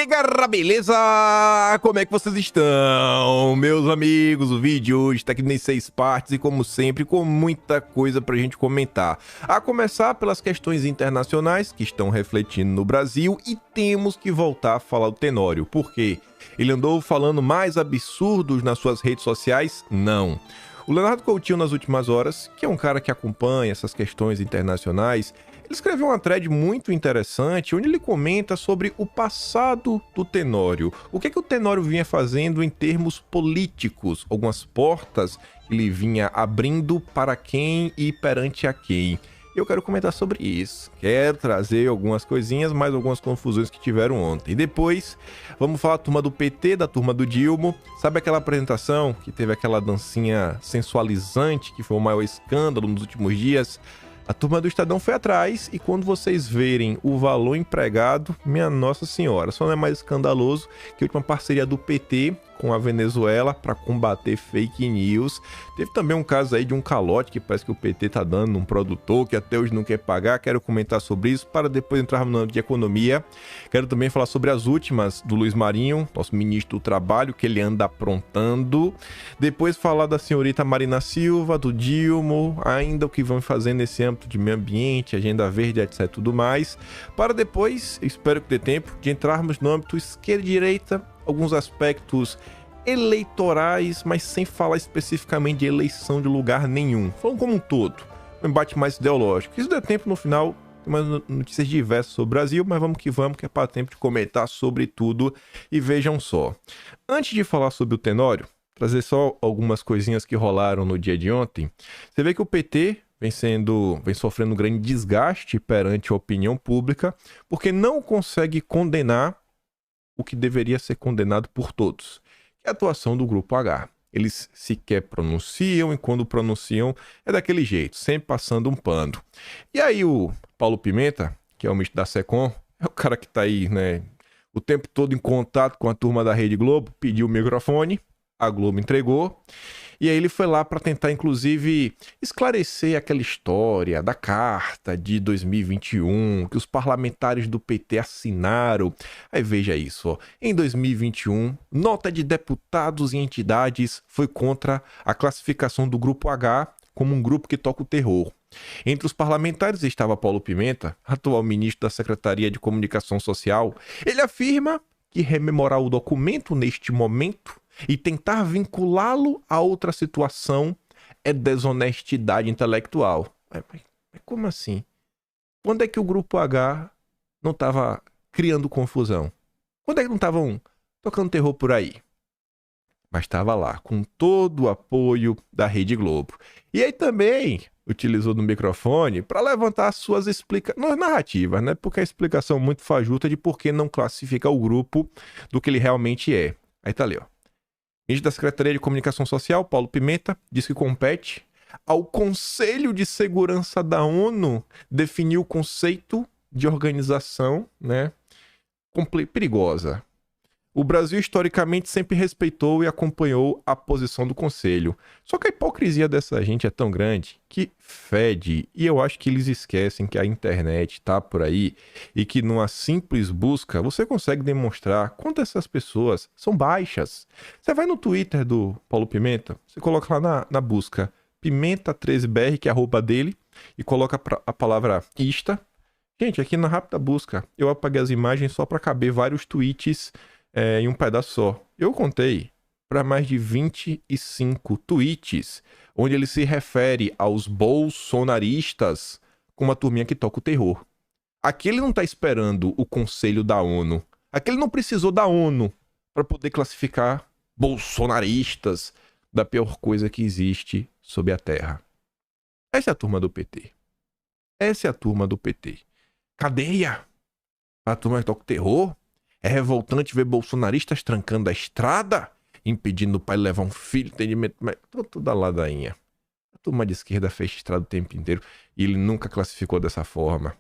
Galera, beleza? Como é que vocês estão? Meus amigos, o vídeo hoje tá aqui em 6 partes e, como sempre, com muita coisa pra gente comentar. A começar pelas questões internacionais que estão refletindo no Brasil, e temos que voltar a falar do Tenório. Por quê? Ele andou falando mais absurdos nas suas redes sociais? Não. O Leonardo Coutinho, nas últimas horas, que é um cara que acompanha essas questões internacionais, ele escreveu uma thread muito interessante, onde ele comenta sobre o passado do Tenório. O que o Tenório vinha fazendo em termos políticos, algumas portas que ele vinha abrindo para quem e perante a quem. Eu quero comentar sobre isso. Quero trazer algumas coisinhas, mais algumas confusões que tiveram ontem. E depois, vamos falar da turma do PT, da turma do Dilma. Sabe aquela apresentação que teve aquela dancinha sensualizante, que foi o maior escândalo nos últimos dias? A turma do Estadão foi atrás, e quando vocês verem o valor empregado, minha Nossa Senhora, só não é mais escandaloso que a última parceria do PT com a Venezuela para combater fake news. Teve também um caso aí de um calote que parece que o PT tá dando num produtor que até hoje não quer pagar. Quero comentar sobre isso para depois entrarmos no âmbito de economia. Quero também falar sobre as últimas do Luiz Marinho, nosso ministro do Trabalho, que ele anda aprontando. Depois falar da senhorita Marina Silva, do Dilma, ainda o que vão fazer nesse âmbito de meio ambiente, agenda verde, etc, tudo mais. Para depois, espero que dê tempo, de entrarmos no âmbito esquerda e direita, alguns aspectos eleitorais, mas sem falar especificamente de eleição de lugar nenhum. Falando como um todo, um embate mais ideológico. Se der tempo, no final, tem umas notícias diversas sobre o Brasil, mas vamos, que é para tempo de comentar sobre tudo. E vejam só, antes de falar sobre o Tenório, trazer só algumas coisinhas que rolaram no dia de ontem. Você vê que o PT vem sofrendo um grande desgaste perante a opinião pública, porque não consegue condenar o que deveria ser condenado por todos, que é a atuação do Grupo H. Eles sequer pronunciam, e quando pronunciam é daquele jeito, sempre passando um pano. E aí o Paulo Pimenta, que é o ministro da SECOM, é o cara que tá aí, né, o tempo todo em contato com a turma da Rede Globo, pediu o microfone, a Globo entregou, e aí ele foi lá para tentar, inclusive, esclarecer aquela história da carta de 2021, que os parlamentares do PT assinaram. Aí veja isso, ó. Em 2021, nota de deputados e entidades foi contra a classificação do Grupo H como um grupo que toca o terror. Entre os parlamentares estava Paulo Pimenta, atual ministro da Secretaria de Comunicação Social. Ele afirma que rememorar o documento neste momento e tentar vinculá-lo a outra situação é desonestidade intelectual. Mas como assim? Quando é que o Grupo H não estava criando confusão? Quando é que não estavam tocando terror por aí? Mas estava lá, com todo o apoio da Rede Globo. E aí também utilizou do microfone para levantar as suas narrativas, né? Porque a explicação muito fajuta de por que não classificar o grupo do que ele realmente é. Aí tá ali, ó. Ministro da Secretaria de Comunicação Social, Paulo Pimenta, diz que compete ao Conselho de Segurança da ONU definir o conceito de organização, né, perigosa. O Brasil, historicamente, sempre respeitou e acompanhou a posição do Conselho. Só que a hipocrisia dessa gente é tão grande que fede. E eu acho que eles esquecem que a internet tá por aí e que numa simples busca você consegue demonstrar quanto essas pessoas são baixas. Você vai no Twitter do Paulo Pimenta, você coloca lá na busca Pimenta13BR, que é a arroba dele, e coloca a palavra ista. Gente, aqui na rápida busca, eu apaguei as imagens só para caber vários tweets em um pedaço só. Eu contei para mais de 25 tweets onde ele se refere aos bolsonaristas como uma turminha que toca o terror. Aqui ele não está esperando o conselho da ONU. Aqui ele não precisou da ONU para poder classificar bolsonaristas da pior coisa que existe sobre a Terra. Essa é a turma do PT. Essa é a turma do PT. Cadeia! A turma que toca o terror? É revoltante ver bolsonaristas trancando a estrada, impedindo o pai levar um filho, entendimento. Mas toda ladainha. A turma de esquerda fez estrada o tempo inteiro e ele nunca classificou dessa forma.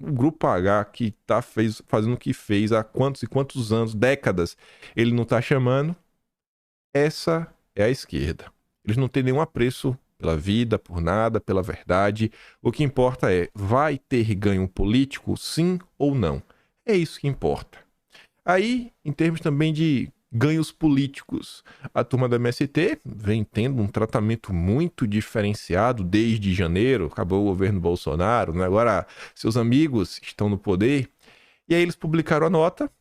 O Grupo H, que tá fazendo o que fez há quantos e quantos anos, décadas, ele não tá chamando. Essa é a esquerda. Eles não têm nenhum apreço pela vida, por nada, pela verdade. O que importa é, vai ter ganho político, sim ou não? É isso que importa. Aí, em termos também de ganhos políticos, a turma do MST vem tendo um tratamento muito diferenciado desde janeiro, acabou o governo Bolsonaro, né? Agora seus amigos estão no poder, e aí eles publicaram a nota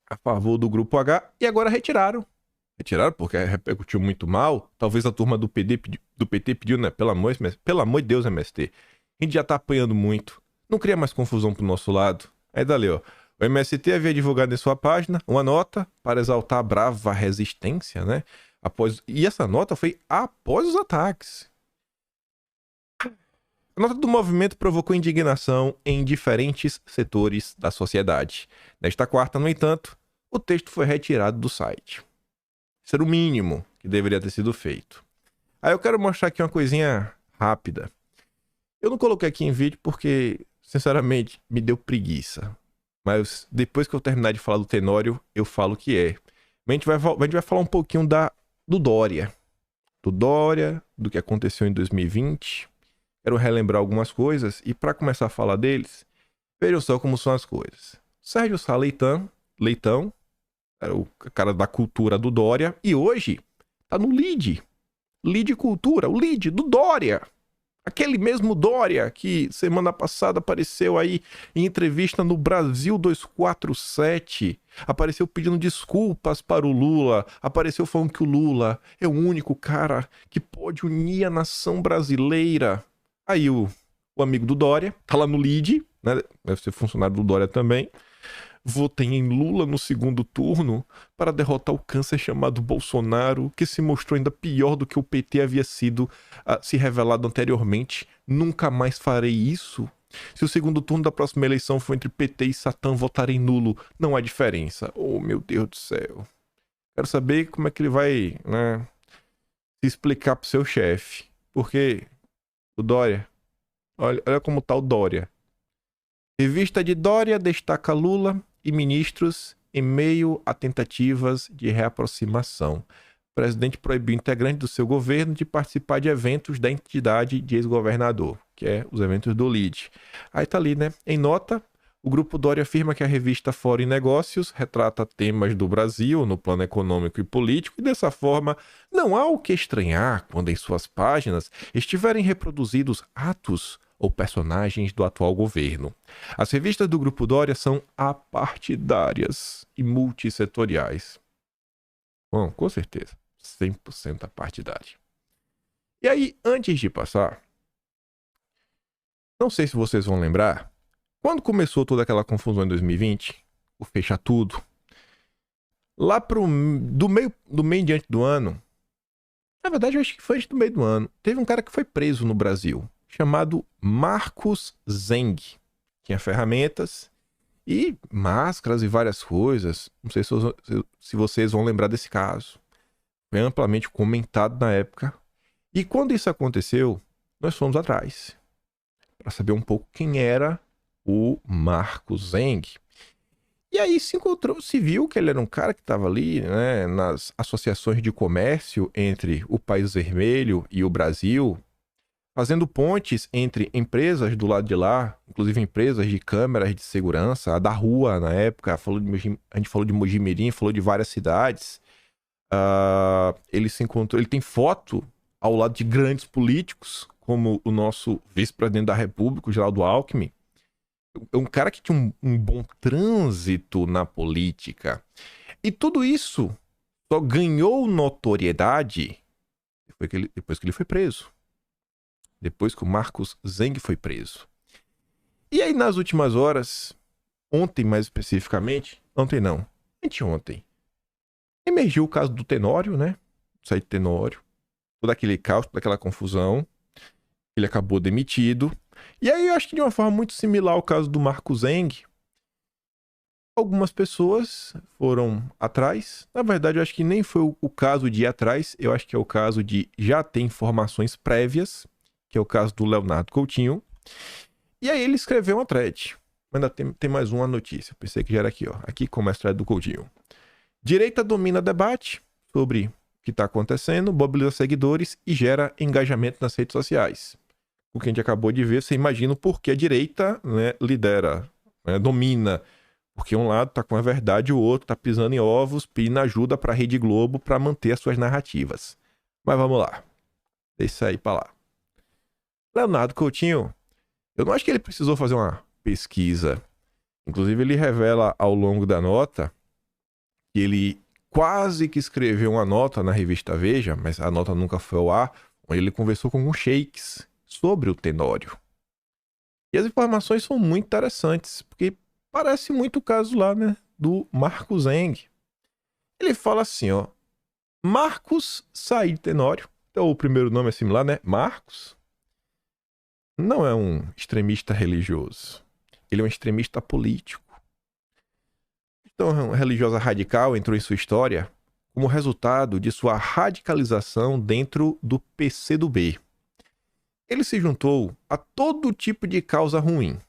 a favor do Grupo H e agora retiraram. Retiraram porque repercutiu muito mal. Talvez a turma do PT pediu, né? Pelo amor de Deus, MST. A gente já tá apanhando muito. Não cria mais confusão pro nosso lado. Aí dali, ó. O MST havia divulgado em sua página uma nota para exaltar a brava resistência, né? E essa nota foi após os ataques. A nota do movimento provocou indignação em diferentes setores da sociedade. Nesta quarta, no entanto, o texto foi retirado do site. Isso era o mínimo que deveria ter sido feito. Aí eu quero mostrar aqui uma coisinha rápida. Eu não coloquei aqui em vídeo porque, sinceramente, me deu preguiça. Mas depois que eu terminar de falar do Tenório, eu falo o que é. A gente vai falar um pouquinho do Dória. Do Dória, do que aconteceu em 2020. Quero relembrar algumas coisas. E para começar a falar deles, vejam só como são as coisas. Sérgio Sá Leitão, era o cara da cultura do Dória. E hoje tá no lead. Lead Cultura, o lead do Dória. Aquele mesmo Dória que semana passada apareceu aí em entrevista no Brasil 247. Apareceu pedindo desculpas para o Lula. Apareceu falando que o Lula é o único cara que pode unir a nação brasileira. Aí o amigo do Dória tá lá no lead, né? Deve ser funcionário do Dória também. Votem em Lula no segundo turno para derrotar o câncer chamado Bolsonaro, que se mostrou ainda pior do que o PT havia sido se revelado anteriormente. Nunca mais farei isso. Se o segundo turno da próxima eleição for entre PT e Satã, votarei nulo. Não há diferença. Oh, meu Deus do céu. Quero saber como é que ele vai, né, se explicar pro seu chefe. Porque o Dória, olha como tá o Dória. Revista de Dória destaca Lula e ministros em meio a tentativas de reaproximação. O presidente proibiu integrantes do seu governo de participar de eventos da entidade de ex-governador, que é os eventos do LIDE. Aí tá ali, né? Em nota, o Grupo Dória afirma que a revista Fora em Negócios retrata temas do Brasil no plano econômico e político, e dessa forma não há o que estranhar quando em suas páginas estiverem reproduzidos atos ou personagens do atual governo. As revistas do Grupo Dória são apartidárias e multissetoriais. Bom, com certeza, 100% apartidária. E aí, antes de passar, não sei se vocês vão lembrar, quando começou toda aquela confusão em 2020, o fecha tudo, lá do meio em diante do ano, na verdade eu acho que foi antes do meio do ano, teve um cara que foi preso no Brasil, chamado Marcos Zeng. Tinha ferramentas e máscaras e várias coisas. Não sei se vocês vão lembrar desse caso. Foi amplamente comentado na época. E quando isso aconteceu, nós fomos atrás para saber um pouco quem era o Marcos Zeng. E aí se viu que ele era um cara que estava ali, né, nas associações de comércio entre o País Vermelho e o Brasil, fazendo pontes entre empresas do lado de lá, inclusive empresas de câmeras de segurança, a da rua na época, a gente falou de Mojimirim, falou de várias cidades. Ele se encontrou, ele tem foto ao lado de grandes políticos, como o nosso vice-presidente da República, o Geraldo Alckmin. É um cara que tinha um bom trânsito na política. E tudo isso só ganhou notoriedade depois que ele foi preso. Depois que o Marcos Zeng foi preso. E aí, nas últimas horas, ontem mais especificamente, anteontem, emergiu o caso do Tenório, né? O site Tenório, todo aquele caos, toda aquela confusão. Ele acabou demitido. E aí, eu acho que de uma forma muito similar ao caso do Marcos Zeng, algumas pessoas foram atrás. Na verdade, eu acho que nem foi o caso de ir atrás, eu acho que é o caso de já ter informações prévias, que é o caso do Leonardo Coutinho. E aí ele escreveu uma thread. Ainda tem mais uma notícia. Pensei que já era aqui, ó. Aqui começa a thread do Coutinho. Direita domina debate sobre o que está acontecendo, mobiliza seguidores e gera engajamento nas redes sociais. O que a gente acabou de ver, você imagina o porquê a direita, né, lidera, né, domina. Porque um lado tá com a verdade, o outro tá pisando em ovos, pedindo ajuda pra Rede Globo pra manter as suas narrativas. Mas vamos lá. Deixa isso aí pra lá. Leonardo Coutinho, eu não acho que ele precisou fazer uma pesquisa. Inclusive, ele revela ao longo da nota que ele quase que escreveu uma nota na revista Veja, mas a nota nunca foi ao ar, onde ele conversou com alguns sheiks sobre o Tenório. E as informações são muito interessantes, porque parece muito o caso lá, né, do Marcos Eng. Ele fala assim, ó, Marcos Said Tenório, então o primeiro nome é similar, né, Marcos, não é um extremista religioso, ele é um extremista político. Então, a religiosa radical entrou em sua história como resultado de sua radicalização dentro do PCdoB. Ele se juntou a todo tipo de causa ruim.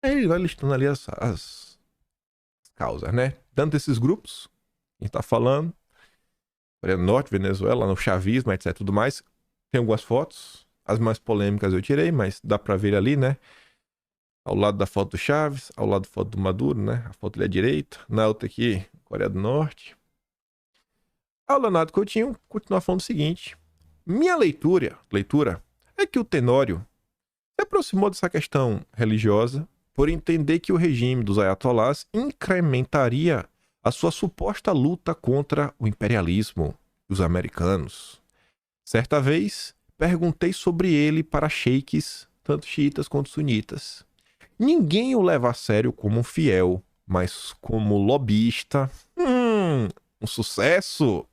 Aí ele vai listando ali as causas, né? Tanto esses grupos, a gente tá falando, Coreia do Norte, Venezuela, no chavismo, etc, tudo mais. Tem algumas fotos, as mais polêmicas eu tirei, mas dá pra ver ali, né? Ao lado da foto do Chaves, ao lado da foto do Maduro, né? A foto ali à direita. Na outra aqui, Coreia do Norte. O Leonardo Coutinho continua falando o seguinte. Minha leitura é que o Tenório se aproximou dessa questão religiosa por entender que o regime dos ayatolás incrementaria a sua suposta luta contra o imperialismo e os americanos. Certa vez, perguntei sobre ele para sheiks, tanto xiitas quanto sunitas. Ninguém o leva a sério como um fiel, mas como lobista. Um sucesso!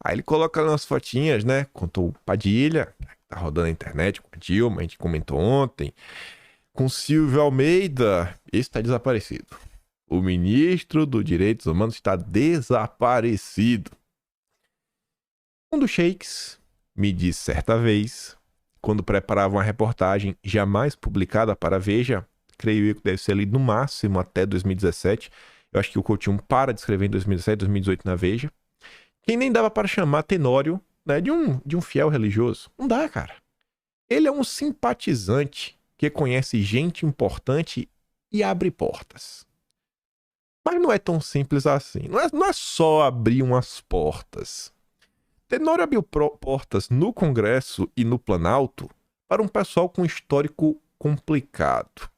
Aí ele coloca umas fotinhas, né? Contou o Padilha, que tá rodando na internet com a Dilma, a gente comentou ontem. Com Silvio Almeida, esse tá desaparecido. O ministro dos Direitos Humanos está desaparecido. Um dos sheiks me disse certa vez, quando preparava uma reportagem jamais publicada para a Veja, creio eu que deve ser ali no máximo até 2017. Eu acho que o Coutinho para de escrever em 2017, 2018 na Veja. Que nem dava para chamar Tenório, né, de um fiel religioso. Não dá, cara. Ele é um simpatizante que conhece gente importante e abre portas. Mas não é tão simples assim. Não é só abrir umas portas. Tenório abriu portas no Congresso e no Planalto para um pessoal com histórico complicado.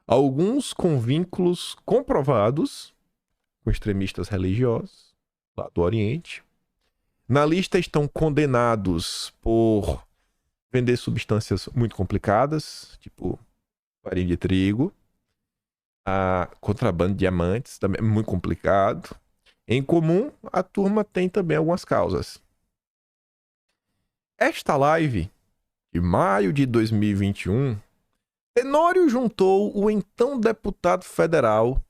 Alguns com vínculos comprovados com extremistas religiosos lá do Oriente. Na lista estão condenados por vender substâncias muito complicadas, tipo farinha de trigo, a contrabando de diamantes, também é muito complicado. Em comum, a turma tem também algumas causas. Esta live, de maio de 2021, Tenório juntou o então deputado federal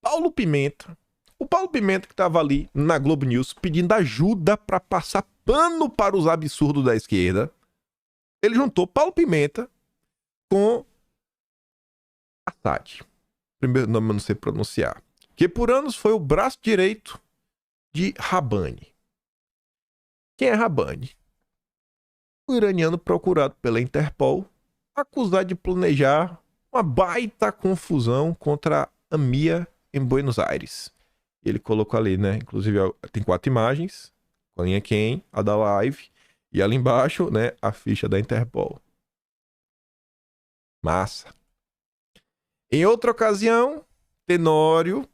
Paulo Pimenta. O Paulo Pimenta que estava ali na Globo News pedindo ajuda para passar pano para os absurdos da esquerda. Ele juntou Paulo Pimenta com Assad. Primeiro nome eu não sei pronunciar. Que por anos foi o braço direito de Rabbani. Quem é Rabbani? O iraniano procurado pela Interpol, acusado de planejar uma baita confusão contra a MIA em Buenos Aires. Ele colocou ali, né? Inclusive tem 4 imagens. Com a linha quem, a da live. E ali embaixo, né? A ficha da Interpol. Massa. Em outra ocasião, Tenório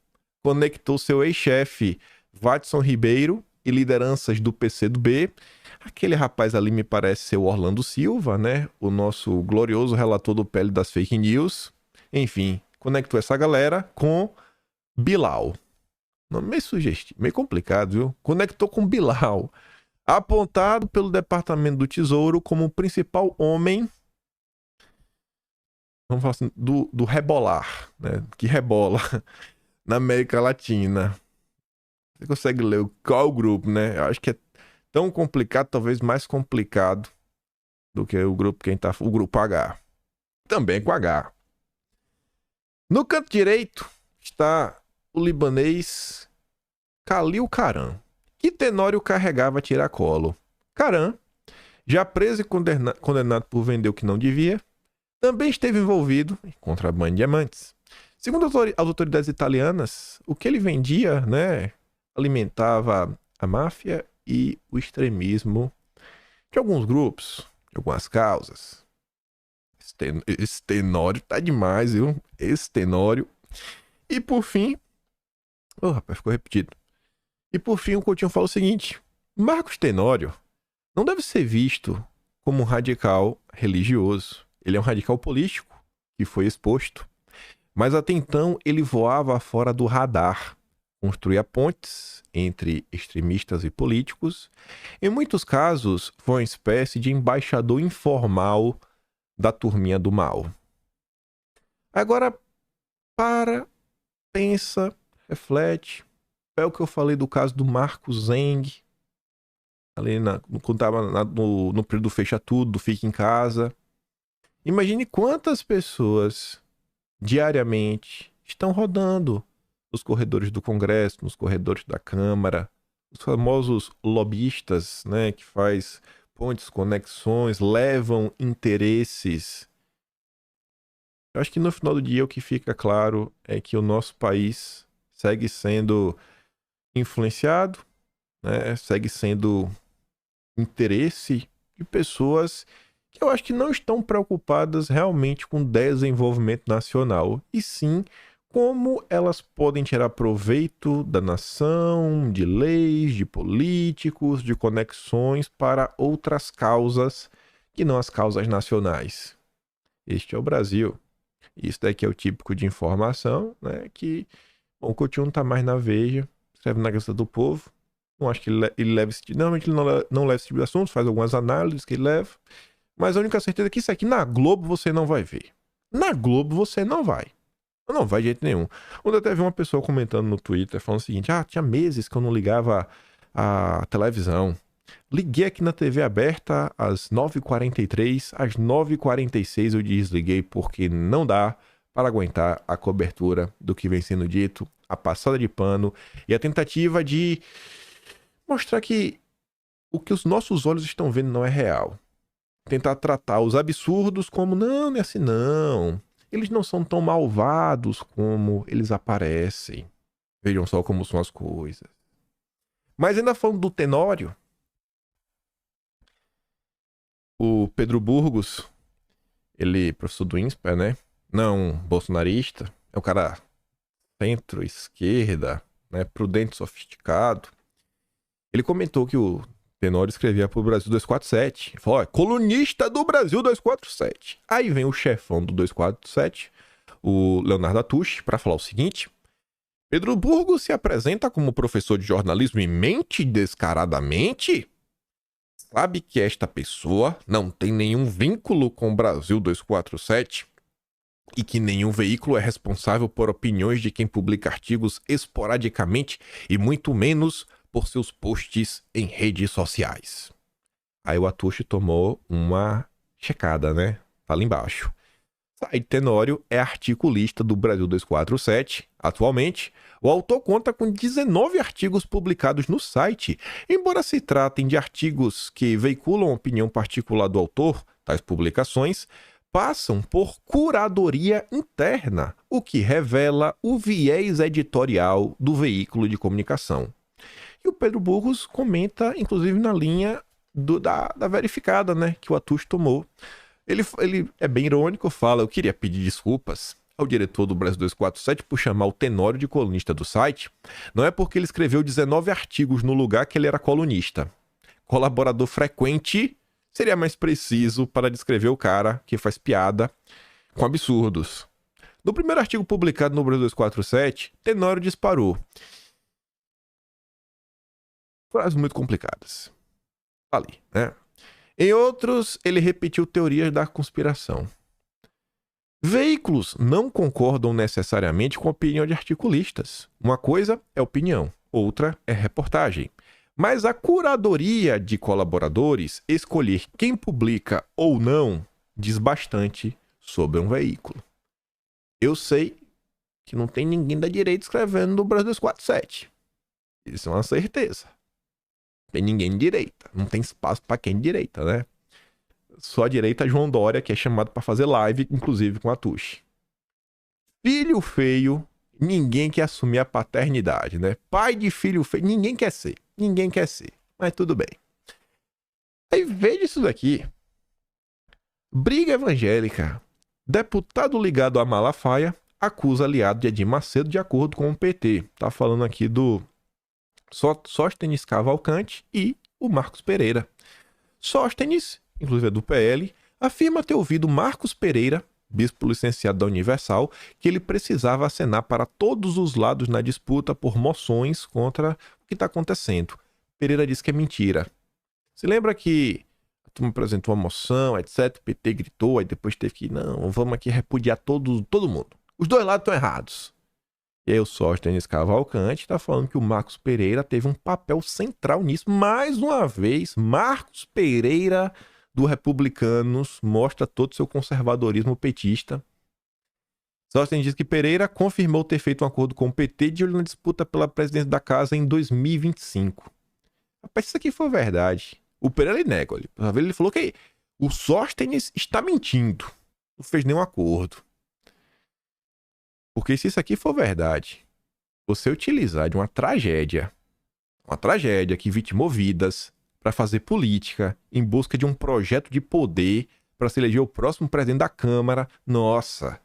conectou seu ex-chefe Watson Ribeiro e lideranças do PCdoB. Aquele rapaz ali me parece ser o Orlando Silva, né? O nosso glorioso relator do PL das fake news. Enfim, conectou essa galera com Bilal. Nome meio sugestivo, meio complicado, viu? Conectou com Bilal, apontado pelo Departamento do Tesouro como o principal homem, vamos falar assim, do rebolar, né? Que rebola na América Latina. Você consegue ler qual o grupo, né? Eu acho que é tão complicado, talvez mais complicado do que o grupo o grupo H. Também com H. No canto direito está o libanês Khalil Karam, que Tenório carregava a tiracolo. Karam, já preso e condenado por vender o que não devia, também esteve envolvido em contrabando de diamantes. Segundo as autoridades italianas, o que ele vendia, né, alimentava a máfia e o extremismo de alguns grupos, de algumas causas. Esse Tenório tá demais, viu? Esse Tenório. E por fim... Oh, rapaz, ficou repetido. E por fim, o Coutinho fala o seguinte: Marcos Tenório não deve ser visto como um radical religioso. Ele é um radical político que foi exposto. Mas até então ele voava fora do radar, construía pontes entre extremistas e políticos. Em muitos casos, foi uma espécie de embaixador informal da turminha do mal. Agora, pensa, reflete. É o que eu falei do caso do Marcos Zeng, ali quando estava no período do Fecha Tudo, do Fica em Casa. Imagine quantas pessoas diariamente estão rodando nos corredores do Congresso, nos corredores da Câmara, os famosos lobistas, né, que faz pontes, conexões, levam interesses. Eu acho que no final do dia o que fica claro é que o nosso país segue sendo influenciado, né, segue sendo interesse de pessoas que eu acho que não estão preocupadas realmente com desenvolvimento nacional, e sim como elas podem tirar proveito da nação, de leis, de políticos, de conexões para outras causas que não as causas nacionais. Este é o Brasil. Isso daqui é o típico de informação, né, que o Coutinho não está mais na Veja, escreve na Gazeta do Povo. Não acho que ele leva esse tipo... Normalmente ele não leva esse tipo de assuntos, faz algumas análises que ele leva. Mas a única certeza é que isso aqui na Globo você não vai ver. Na Globo você não vai. Não vai de jeito nenhum. Ontem até vi uma pessoa comentando no Twitter falando o seguinte: tinha meses que eu não ligava a televisão. Liguei aqui na TV aberta às 9h43, às 9h46 eu desliguei porque não dá para aguentar a cobertura do que vem sendo dito, a passada de pano e a tentativa de mostrar que o que os nossos olhos estão vendo não é real. Tentar tratar os absurdos como, não é assim não. Eles não são tão malvados como eles aparecem. Vejam só como são as coisas. Mas ainda falando do Tenório, o Pedro Burgos, ele, professor do INSPER, né? Não bolsonarista, é um cara centro-esquerda, né? Prudente, sofisticado. Ele comentou que o Tenório escrevia pro Brasil 247. Ele falou: colunista do Brasil 247. Aí vem o chefão do 247, o Leonardo Atush, para falar o seguinte: Pedro Burgos se apresenta como professor de jornalismo e mente descaradamente? Sabe que esta pessoa não tem nenhum vínculo com o Brasil 247 e que nenhum veículo é responsável por opiniões de quem publica artigos esporadicamente e muito menos por seus posts em redes sociais. Aí o Atush tomou uma checada, né? Tá ali embaixo. Said Tenório é articulista do Brasil 247. Atualmente, o autor conta com 19 artigos publicados no site. Embora se tratem de artigos que veiculam a opinião particular do autor, tais publicações passam por curadoria interna, o que revela o viés editorial do veículo de comunicação. E o Pedro Burgos comenta, inclusive, na linha da verificada, né, que o Atush tomou. Ele é bem irônico, fala: eu queria pedir desculpas ao diretor do Brasil 247 por chamar o Tenório de colunista do site. Não é porque ele escreveu 19 artigos no lugar que ele era colunista. Colaborador frequente seria mais preciso para descrever o cara que faz piada com absurdos. No primeiro artigo publicado no Brasil 247, Tenório disparou frases muito complicadas. Ali, né? Em outros, ele repetiu teorias da conspiração. Veículos não concordam necessariamente com a opinião de articulistas. Uma coisa é opinião, outra é reportagem. Mas a curadoria de colaboradores, escolher quem publica ou não, diz bastante sobre um veículo. Eu sei que não tem ninguém da direita escrevendo no Brasil 247. Isso é uma certeza. Tem ninguém de direita. Não tem espaço para quem de direita, né? Só a direita João Dória, que é chamado para fazer live, inclusive com a Atush. Filho feio, ninguém quer assumir a paternidade, né? Pai de filho feio, ninguém quer ser. Ninguém quer ser. Mas tudo bem. Aí veja isso daqui. Briga evangélica. Deputado ligado a Malafaia acusa aliado de Edir Macedo de acordo com o PT. Tá falando aqui do Sóstenes Cavalcante e o Marcos Pereira. Sóstenes, inclusive é do PL, afirma ter ouvido Marcos Pereira, bispo licenciado da Universal, que ele precisava acenar para todos os lados na disputa por moções contra o que está acontecendo. Pereira diz que é mentira. Se lembra que a turma apresentou uma moção, etc, o PT gritou, aí depois teve que, não, vamos aqui repudiar todo mundo. Os dois lados estão errados. E aí o Sóstenes Cavalcante está falando que o Marcos Pereira teve um papel central nisso. Mais uma vez, Marcos Pereira do Republicanos mostra todo o seu conservadorismo petista. Sóstenes diz que Pereira confirmou ter feito um acordo com o PT de olho na disputa pela presidência da casa em 2025. Rapaz, se isso aqui for verdade, o Pereira ele nega. Ele falou que o Sóstenes está mentindo. Não fez nenhum acordo. Porque se isso aqui for verdade, você utilizar de uma tragédia que vitimou vidas, para fazer política, em busca de um projeto de poder, para se eleger o próximo presidente da Câmara, nossa,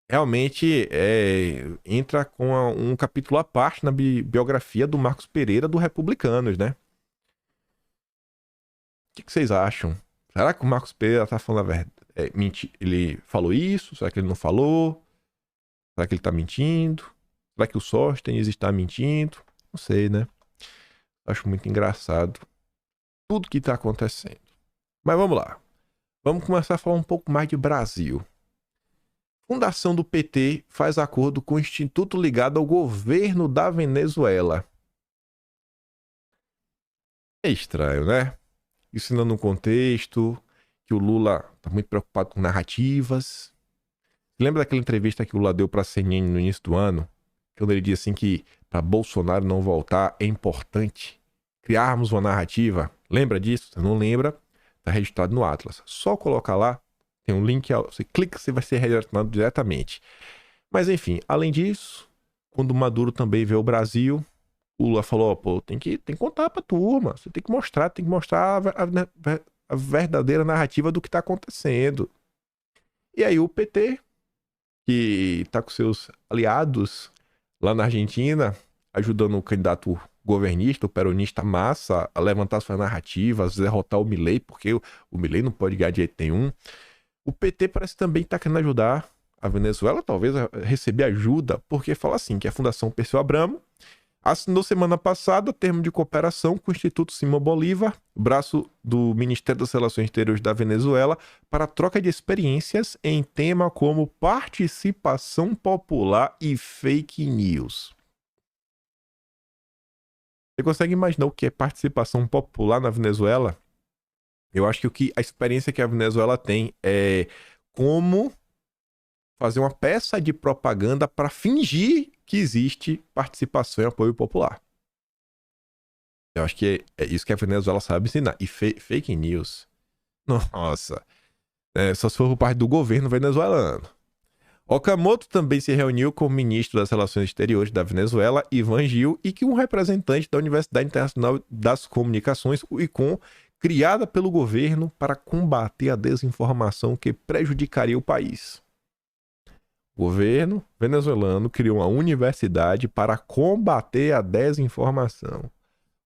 realmente entra com um capítulo à parte na biografia do Marcos Pereira do Republicanos, né? O que vocês acham? Será que o Marcos Pereira tá falando a verdade? Ele falou isso? Será que ele não falou? Será que ele tá mentindo? Será que o Sóstenes está mentindo? Não sei, né? Acho muito engraçado tudo que tá acontecendo. Mas vamos lá. Vamos começar a falar um pouco mais de Brasil. Fundação do PT faz acordo com o instituto ligado ao governo da Venezuela. É estranho, né? Isso ainda no contexto que o Lula tá muito preocupado com narrativas. Lembra daquela entrevista que o Lula deu para a CNN no início do ano? Quando ele disse assim que para Bolsonaro não voltar é importante criarmos uma narrativa. Lembra disso? Você não lembra? Tá registrado no Atlas. Só colocar lá, tem um link, você clica, você vai ser redirecionado diretamente. Mas enfim, além disso, quando o Maduro também veio ao Brasil, o Lula falou, pô, tem que contar pra turma, você tem que mostrar a verdadeira narrativa do que tá acontecendo. E aí o PT, que tá com seus aliados lá na Argentina, ajudando o candidato governista, o peronista Massa, a levantar suas narrativas, derrotar o Milei, porque o Milei não pode ganhar de jeito nenhum. O PT parece também estar querendo ajudar a Venezuela, talvez a receber ajuda, porque fala assim, que a Fundação Perseu Abramo assinou semana passada termo de cooperação com o Instituto Simão Bolívar, braço do Ministério das Relações Exteriores da Venezuela, para troca de experiências em tema como participação popular e fake news. Você consegue imaginar o que é participação popular na Venezuela? Eu acho que a experiência que a Venezuela tem é como fazer uma peça de propaganda para fingir que existe participação e apoio popular. Eu acho que é isso que a Venezuela sabe ensinar. E fake news, nossa, só se for por parte do governo venezuelano. Okamoto também se reuniu com o ministro das Relações Exteriores da Venezuela, Ivan Gil, e que um representante da Universidade Internacional das Comunicações, o ICOM, criada pelo governo para combater a desinformação que prejudicaria o país. O governo venezuelano criou uma universidade para combater a desinformação.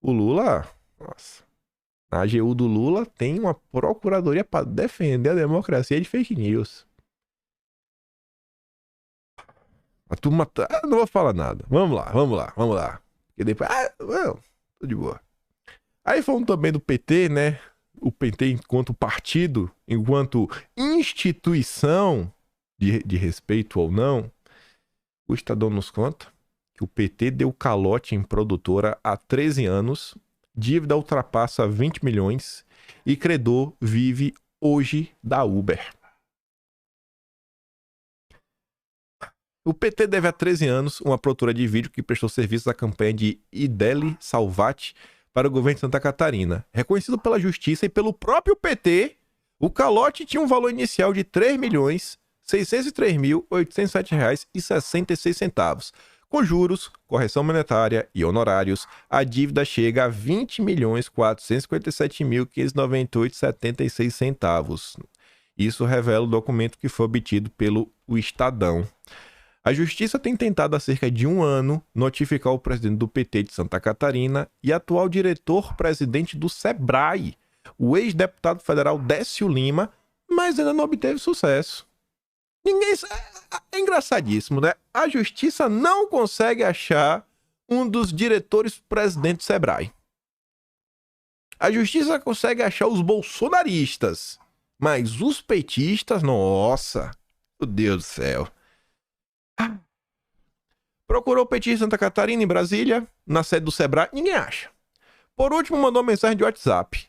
O Lula, nossa, a AGU do Lula tem uma procuradoria para defender a democracia de fake news. A turma tá... não vou falar nada. Vamos lá. E depois... não, tô de boa. Aí falando também do PT, né? O PT enquanto partido, enquanto instituição de respeito ou não, o Estadão nos conta que o PT deu calote em produtora há 13 anos, dívida ultrapassa 20 milhões e credor vive hoje da Uber. O PT deve há 13 anos uma produtora de vídeo que prestou serviços à campanha de Ideli Salvati para o governo de Santa Catarina. Reconhecido pela justiça e pelo próprio PT, o calote tinha um valor inicial de 3 milhões, R$ 603.807,66. Com juros, correção monetária e honorários, a dívida chega a R$ 20.457.598,76. Isso revela o documento que foi obtido pelo Estadão. A Justiça tem tentado há cerca de um ano notificar o presidente do PT de Santa Catarina e atual diretor-presidente do SEBRAE, o ex-deputado federal Décio Lima, mas ainda não obteve sucesso. É engraçadíssimo, né? A Justiça não consegue achar um dos diretores-presidentes do SEBRAE. A Justiça consegue achar os bolsonaristas, mas os petistas, nossa, meu Deus do céu. Procurou o petista Santa Catarina em Brasília, na sede do SEBRAE, ninguém acha. Por último, mandou uma mensagem de WhatsApp.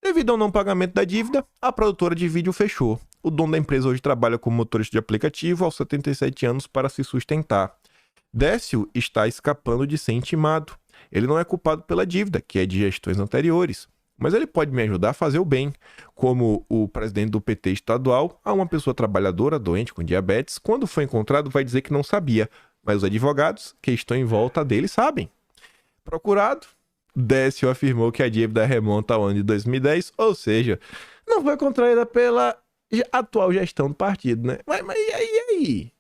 Devido ao não pagamento da dívida, a produtora de vídeo fechou. O dono da empresa hoje trabalha como motorista de aplicativo aos 77 anos para se sustentar. Décio está escapando de ser intimado. Ele não é culpado pela dívida, que é de gestões anteriores. Mas ele pode me ajudar a fazer o bem. Como o presidente do PT estadual, a uma pessoa trabalhadora doente com diabetes, quando foi encontrado, vai dizer que não sabia. Mas os advogados que estão em volta dele sabem. Procurado, Décio afirmou que a dívida remonta ao ano de 2010, ou seja, não foi contraída pela atual gestão do partido, né? Mas e aí?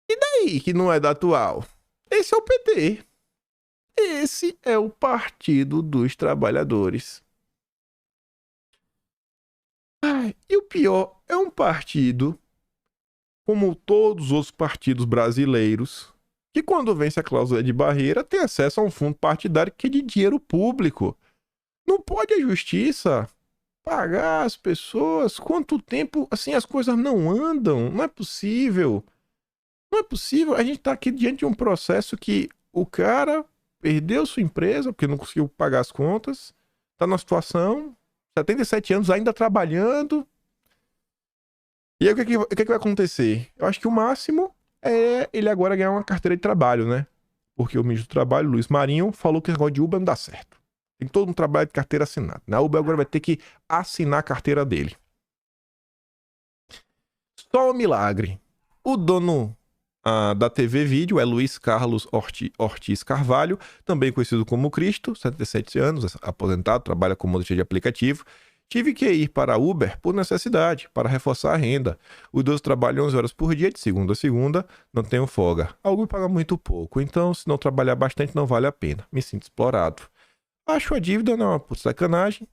E daí que não é da atual? Esse é o PT. Esse é o Partido dos Trabalhadores. E o pior, é um partido, como todos os outros partidos brasileiros, que quando vence a cláusula de barreira tem acesso a um fundo partidário que é de dinheiro público. Não pode a justiça pagar as pessoas? Quanto tempo assim as coisas não andam? Não é possível. Não é possível. A gente está aqui diante de um processo que o cara perdeu sua empresa porque não conseguiu pagar as contas, está numa situação, 77 anos ainda trabalhando. E aí o que vai acontecer? Eu acho que o máximo é ele agora ganhar uma carteira de trabalho, né? Porque o ministro do Trabalho, Luiz Marinho, falou que o negócio de Uber não dá certo. Tem todo um trabalho de carteira assinada. A Uber agora vai ter que assinar a carteira dele. Só um milagre. O dono da TV Vídeo é Luiz Carlos Ortiz Carvalho, também conhecido como Cristo, 77 anos, aposentado, trabalha como motorista de aplicativo. Tive que ir para a Uber por necessidade, para reforçar a renda. O idoso trabalha 11 horas por dia, de segunda a segunda, não tenho folga. A Uber paga muito pouco, então se não trabalhar bastante não vale a pena. Me sinto explorado. Acho a dívida não, por sacanagem.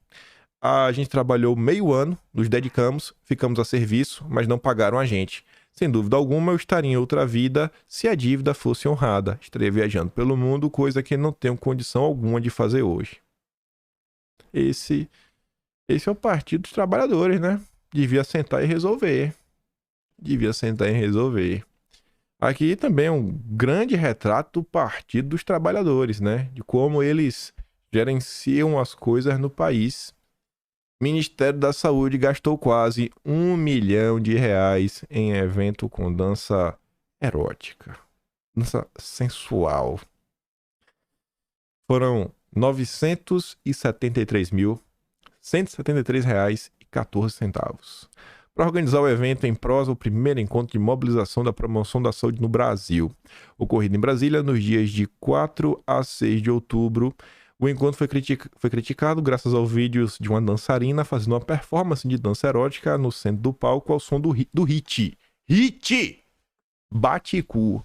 A gente trabalhou meio ano, nos dedicamos, ficamos a serviço, mas não pagaram a gente. Sem dúvida alguma, eu estaria em outra vida se a dívida fosse honrada. Estaria viajando pelo mundo, coisa que não tenho condição alguma de fazer hoje. Esse é o Partido dos Trabalhadores, né? Devia sentar e resolver. Aqui também é um grande retrato do Partido dos Trabalhadores, né? De como eles gerenciam as coisas no país. Ministério da Saúde gastou quase R$1 milhão em evento com dança erótica. Dança sensual. Foram R$ 973.173,14. Para organizar o evento em prosa, o primeiro encontro de mobilização da promoção da saúde no Brasil. Ocorrido em Brasília nos dias de 4 a 6 de outubro. O encontro foi criticado graças aos vídeos de uma dançarina fazendo uma performance de dança erótica no centro do palco ao som do hit. Hit! Bate-cu.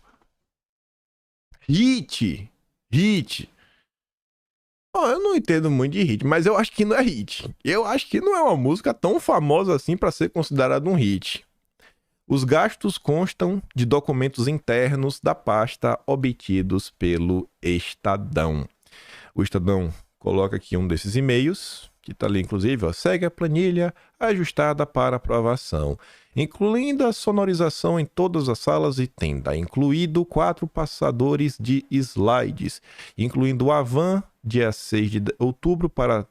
Hit! Eu não entendo muito de hit, mas eu acho que não é hit. Eu acho que não é uma música tão famosa assim para ser considerada um hit. Os gastos constam de documentos internos da pasta obtidos pelo Estadão. O Estadão coloca aqui um desses e-mails, que está ali inclusive, ó, segue a planilha ajustada para aprovação, incluindo a sonorização em todas as salas e tenda, incluído 4 passadores de slides, incluindo o Avan, dia 6 de outubro, para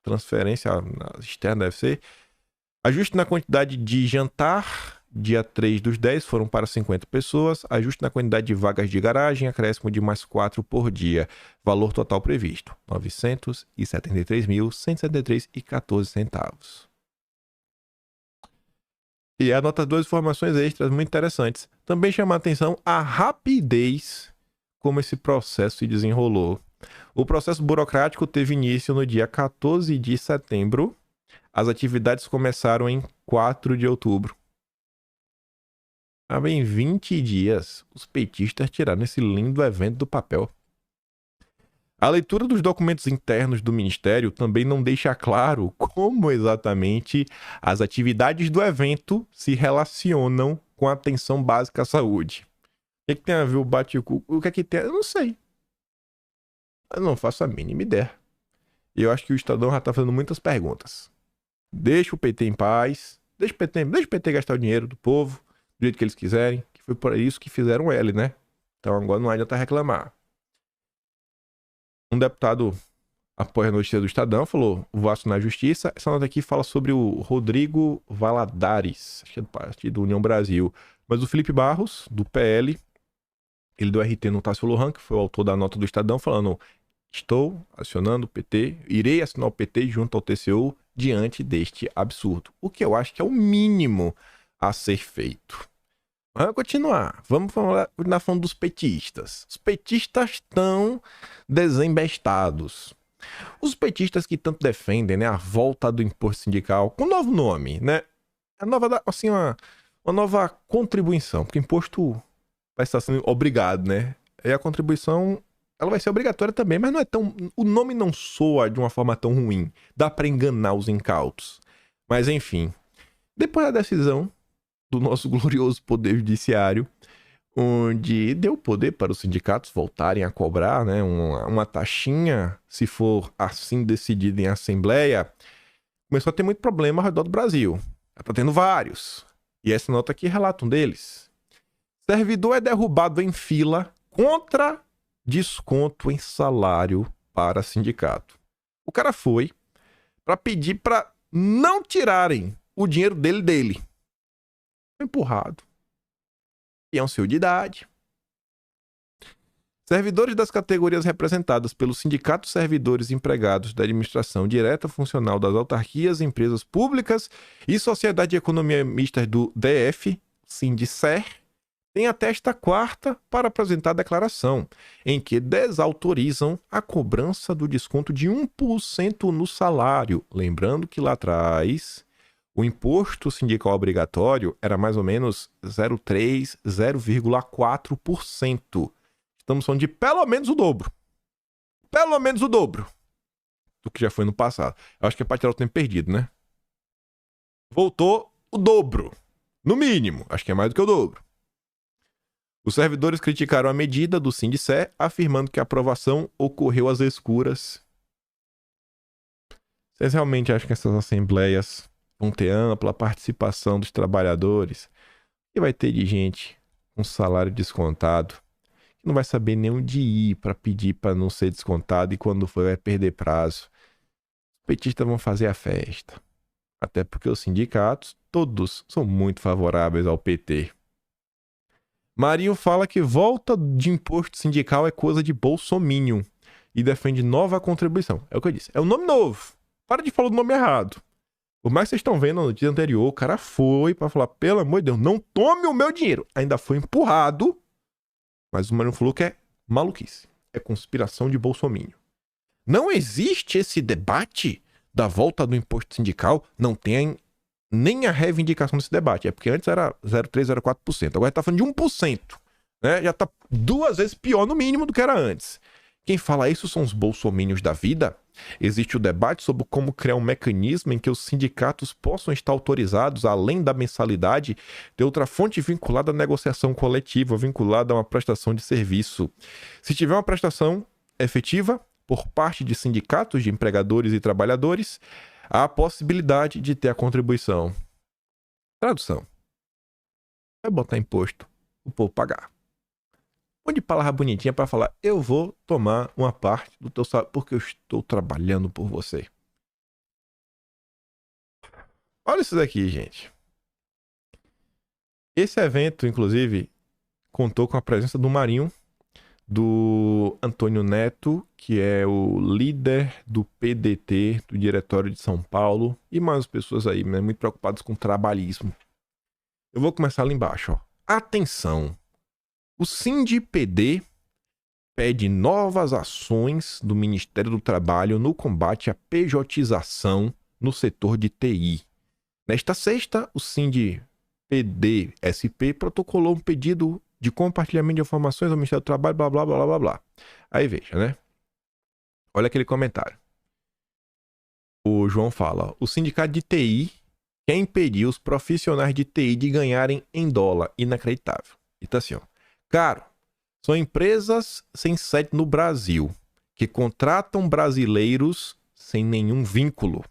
transferência externa, deve ser. Ajuste na quantidade de jantar, dia 3/10, foram para 50 pessoas. Ajuste na quantidade de vagas de garagem, acréscimo de mais 4 por dia. Valor total previsto, R$ 973.173,14. E anota duas informações extras muito interessantes. Também chama a atenção a rapidez como esse processo se desenrolou. O processo burocrático teve início no dia 14 de setembro. As atividades começaram em 4 de outubro. Há bem 20 dias, os petistas tiraram esse lindo evento do papel. A leitura dos documentos internos do Ministério também não deixa claro como exatamente as atividades do evento se relacionam com a atenção básica à saúde. O que tem a ver o bate-cu? O que é que tem? Eu não sei. Eu não faço a mínima ideia. E eu acho que o Estadão já tá fazendo muitas perguntas. Deixa o PT em paz. Deixa o PT gastar o dinheiro do povo do jeito que eles quiserem. Que foi por isso que fizeram ele, né? Então agora não adianta reclamar. Um deputado apoia a notícia do Estadão, falou: vou acionar a justiça. Essa nota aqui fala sobre o Rodrigo Valadares, acho que é do Partido União Brasil. Mas o Felipe Barros, do PL, ele deu RT no Tássio Lohan, que foi o autor da nota do Estadão, falando: estou acionando o PT, irei assinar o PT junto ao TCU diante deste absurdo. O que eu acho que é o mínimo a ser feito. Vamos continuar. Vamos falar na falando dos petistas. Os petistas estão desembestados. Os petistas que tanto defendem, né, a volta do imposto sindical com um novo nome, né? A nova, assim, uma nova contribuição, porque imposto vai estar sendo obrigado, né? E a contribuição, ela vai ser obrigatória também, mas não é tão, o nome não soa de uma forma tão ruim. Dá para enganar os incautos. Mas enfim, depois da decisão do nosso glorioso Poder Judiciário, onde deu poder para os sindicatos voltarem a cobrar, né, uma taxinha, se for assim decidido em assembleia, começou a ter muito problema ao redor do Brasil. Já tá tendo vários. E essa nota aqui relata um deles. Servidor é derrubado em fila contra desconto em salário para sindicato. O cara foi para pedir para não tirarem o dinheiro dele. Empurrado. E é um senhor de idade. Servidores das categorias representadas pelos sindicatos servidores empregados da administração direta funcional das autarquias, empresas públicas e Sociedade de Economia Mista do DF, Sindicer, têm até esta quarta para apresentar a declaração, em que desautorizam a cobrança do desconto de 1% no salário. Lembrando que lá atrás o imposto sindical obrigatório era mais ou menos 0,3%, 0,4%. Estamos falando de pelo menos o dobro. Pelo menos o dobro do que já foi no passado. Eu acho que é para tirar o tempo perdido, né? Voltou o dobro. No mínimo. Acho que é mais do que o dobro. Os servidores criticaram a medida do Sindicer, afirmando que a aprovação ocorreu às escuras. Vocês realmente acham que essas assembleias vão ter ampla participação dos trabalhadores? E vai ter de gente com salário descontado que não vai saber nem onde ir para pedir para não ser descontado e quando for vai perder prazo. Os petistas vão fazer a festa. Até porque os sindicatos, todos, são muito favoráveis ao PT. Marinho fala que volta de imposto sindical é coisa de bolsominion e defende nova contribuição. É o que eu disse. É um nome novo. Para de falar do nome errado. Por mais que vocês estão vendo no dia anterior, o cara foi para falar, pelo amor de Deus, não tome o meu dinheiro. Ainda foi empurrado. Mas o Marinho falou que é maluquice. É conspiração de bolsominion. Não existe esse debate da volta do imposto sindical. Não tem nem a reivindicação desse debate. É porque antes era 0,3%, 0,4%. Agora está falando de 1%. Né? Já está 2 vezes pior no mínimo do que era antes. Quem fala isso são os bolsominions da vida. Existe o debate sobre como criar um mecanismo em que os sindicatos possam estar autorizados, além da mensalidade, ter outra fonte vinculada à negociação coletiva, vinculada a uma prestação de serviço. Se tiver uma prestação efetiva por parte de sindicatos de empregadores e trabalhadores, há a possibilidade de ter a contribuição. Tradução. Vai botar imposto, o povo pagar. Onde palavra bonitinha para falar, eu vou tomar uma parte do teu salário porque eu estou trabalhando por você. Olha isso daqui, gente. Esse evento, inclusive, contou com a presença do Marinho, do Antônio Neto, que é o líder do PDT, do Diretório de São Paulo, e mais pessoas aí, né, muito preocupadas com o trabalhismo. Eu vou começar lá embaixo, ó. Atenção! O SINDIPD pede novas ações do Ministério do Trabalho no combate à pejotização no setor de TI. Nesta sexta, o SINDIPD-SP protocolou um pedido de compartilhamento de informações ao Ministério do Trabalho, blá, blá, blá, blá, blá, blá. Aí veja, né? Olha aquele comentário. O João fala, o sindicato de TI quer impedir os profissionais de TI de ganharem em dólar. Inacreditável. Então assim, ó. Cara, são empresas sem sede no Brasil que contratam brasileiros sem nenhum vínculo.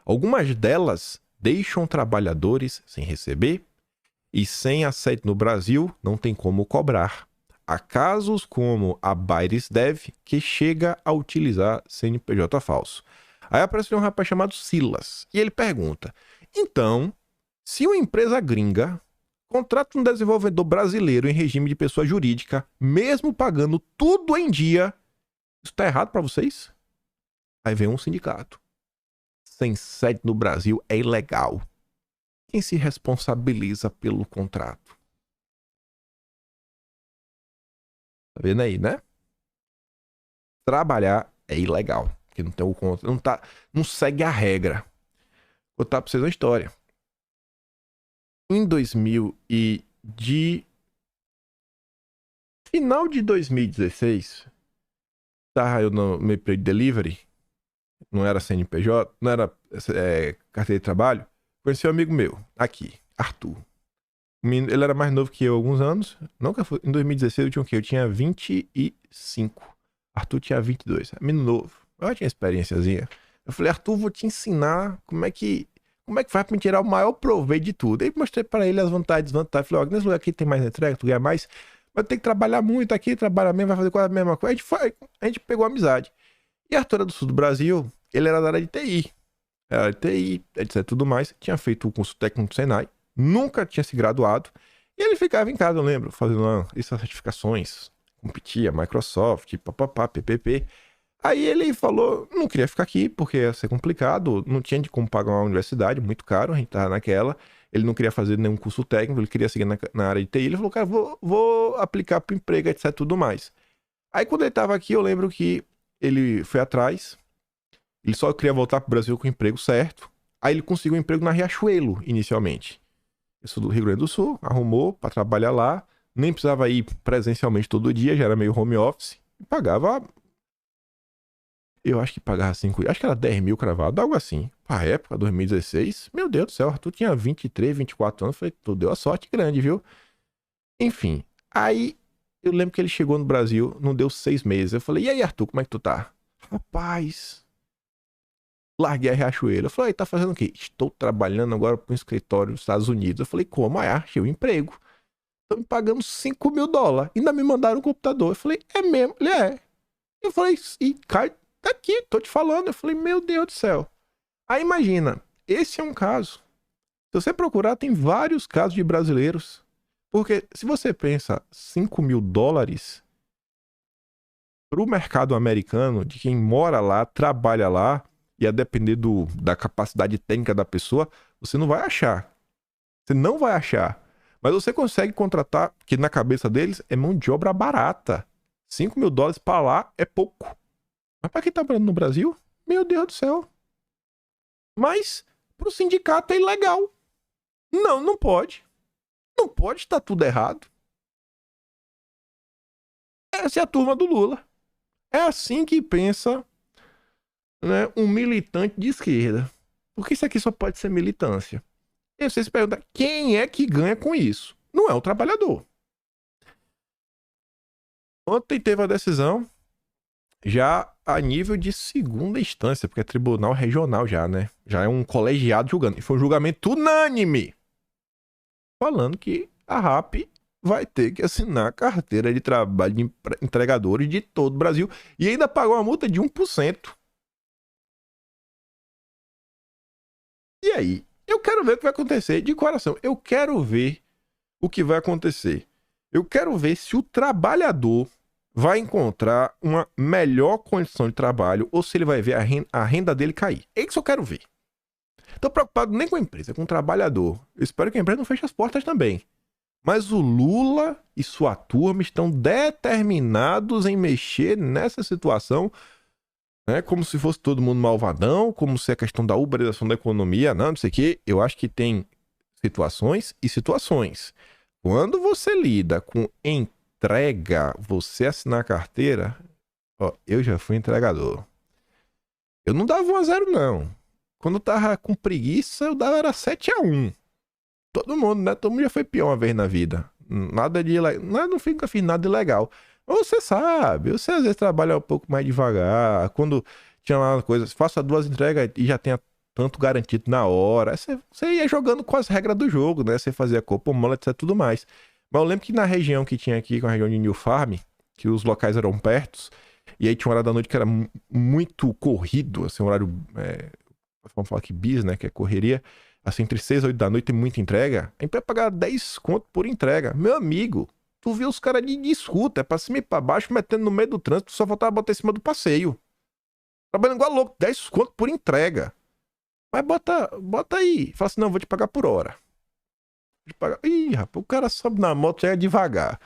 Algumas delas deixam trabalhadores sem receber e sem a sede no Brasil não tem como cobrar. Há casos como a BairrisDev que chega a utilizar CNPJ falso. Aí apareceu um rapaz chamado Silas e ele pergunta, então, se uma empresa gringa contrata um desenvolvedor brasileiro em regime de pessoa jurídica, mesmo pagando tudo em dia, isso tá errado para vocês? Aí vem um sindicato. Sem sede no Brasil é ilegal. Quem se responsabiliza pelo contrato? Tá vendo aí, né? Trabalhar é ilegal. Porque não tem o contrato, não segue a regra. Vou contar pra vocês uma história. Em final de 2016, tava eu no meu emprego de delivery, não era CNPJ, não era carteira de trabalho, conheci um amigo meu, aqui, Arthur. Ele era mais novo que eu há alguns anos. Nunca foi. Em 2016 eu tinha o quê? Eu tinha 25. Arthur tinha 22. Menino novo. Eu tinha experiênciazinha. Eu falei, Arthur, vou te ensinar como é que faz pra me tirar o maior proveito de tudo. Aí mostrei pra ele as vantagens e desvantagens. Falei, ó, nesse lugar aqui tem mais entrega, tu ganha mais. Mas tem que trabalhar muito aqui, trabalha mesmo, vai fazer quase a mesma coisa. A gente pegou amizade. E Arthur era do sul do Brasil, ele era da área de TI. Era de TI, etc, tudo mais. Tinha feito o curso técnico do Senai. Nunca tinha se graduado. E ele ficava em casa, eu lembro, fazendo essas certificações. Competia, Microsoft, papapá, PPP. Aí ele falou, não queria ficar aqui, porque ia ser complicado. Não tinha de como pagar uma universidade, muito caro, a gente tava naquela. Ele não queria fazer nenhum curso técnico, ele queria seguir na área de TI. Ele falou, cara, vou aplicar pro emprego, etc, tudo mais. Aí quando ele tava aqui, eu lembro que ele foi atrás. Ele só queria voltar pro Brasil com o emprego certo. Aí ele conseguiu um emprego na Riachuelo, inicialmente. Eu sou do Rio Grande do Sul, arrumou para trabalhar lá, nem precisava ir presencialmente todo dia, já era meio home office, e pagava, eu acho que pagava 5, acho que era 10 mil cravado, algo assim. Pra época, 2016, meu Deus do céu, Arthur tinha 23, 24 anos, falei, tu deu a sorte grande, viu? Enfim, aí eu lembro que ele chegou no Brasil, não deu 6 meses, eu falei, e aí Arthur, como é que tu tá? Rapaz, larguei a Riachuelo. Eu falei, tá fazendo o quê? Estou trabalhando agora para um escritório dos Estados Unidos. Eu falei, como? Ah, achei um emprego. Estão me pagando 5 mil dólares. Ainda me mandaram um computador. Eu falei, é mesmo? Ele é. Eu falei, e cai, tá aqui, tô te falando. Eu falei, meu Deus do céu. Aí imagina, esse é um caso. Se você procurar, tem vários casos de brasileiros. Porque se você pensa 5 mil dólares pro mercado americano, de quem mora lá, trabalha lá, e a depender da capacidade técnica da pessoa, você não vai achar. Você não vai achar. Mas você consegue contratar, porque na cabeça deles é mão de obra barata. 5 mil dólares para lá é pouco. Mas para quem tá morando no Brasil, meu Deus do céu. Mas pro sindicato é ilegal. Não, não pode. Não pode estar tudo errado. Essa é a turma do Lula. É assim que pensa, né, um militante de esquerda. Porque isso aqui só pode ser militância. E você se pergunta, quem é que ganha com isso? Não é o trabalhador. Ontem teve a decisão já a nível de segunda instância, porque é tribunal regional já, né? Já é um colegiado julgando. E foi um julgamento unânime. Falando que a RAP vai ter que assinar a carteira de trabalho de entregadores de todo o Brasil. E ainda pagou uma multa de 1%. E aí? Eu quero ver o que vai acontecer. De coração, eu quero ver o que vai acontecer. Eu quero ver se o trabalhador vai encontrar uma melhor condição de trabalho ou se ele vai ver a renda dele cair. É isso que eu quero ver. Tô preocupado nem com a empresa, com o trabalhador. Eu espero que a empresa não feche as portas também. Mas o Lula e sua turma estão determinados em mexer nessa situação, né? Como se fosse todo mundo malvadão, como se a questão da uberização da economia, não sei o quê. Eu acho que tem situações e situações. Quando você lida com entrega, você assinar a carteira, ó, eu já fui entregador. Eu não dava 1-0, não. Quando eu tava com preguiça, eu dava era 7-1. Todo mundo, né? Todo mundo já foi pior uma vez na vida. Nada de ilegal. Não fica fiz nada de legal. Mas você sabe, você às vezes trabalha um pouco mais devagar. Quando tinha lá coisas, faça 2 entregas e já tenha tanto garantido na hora. Você ia jogando com as regras do jogo, né? Você fazia copo, mola, etc, tudo mais. Mas eu lembro que na região que tinha aqui, com a região de New Farm, que os locais eram pertos, e aí tinha uma hora da noite que era muito corrido, assim, um horário, vamos falar que bis, né, que é correria, assim, entre 6 e 8 da noite tem muita entrega, a empresa pagava 10 conto por entrega. Meu amigo, tu viu os caras de escuta, é pra cima e pra baixo, metendo no meio do trânsito, só faltava botar em cima do passeio. Trabalhando igual louco, 10 conto por entrega. Mas bota aí, fala assim, não, vou te pagar por hora. Vou te pagar. Ih, rapaz, o cara sobe na moto, chega devagar.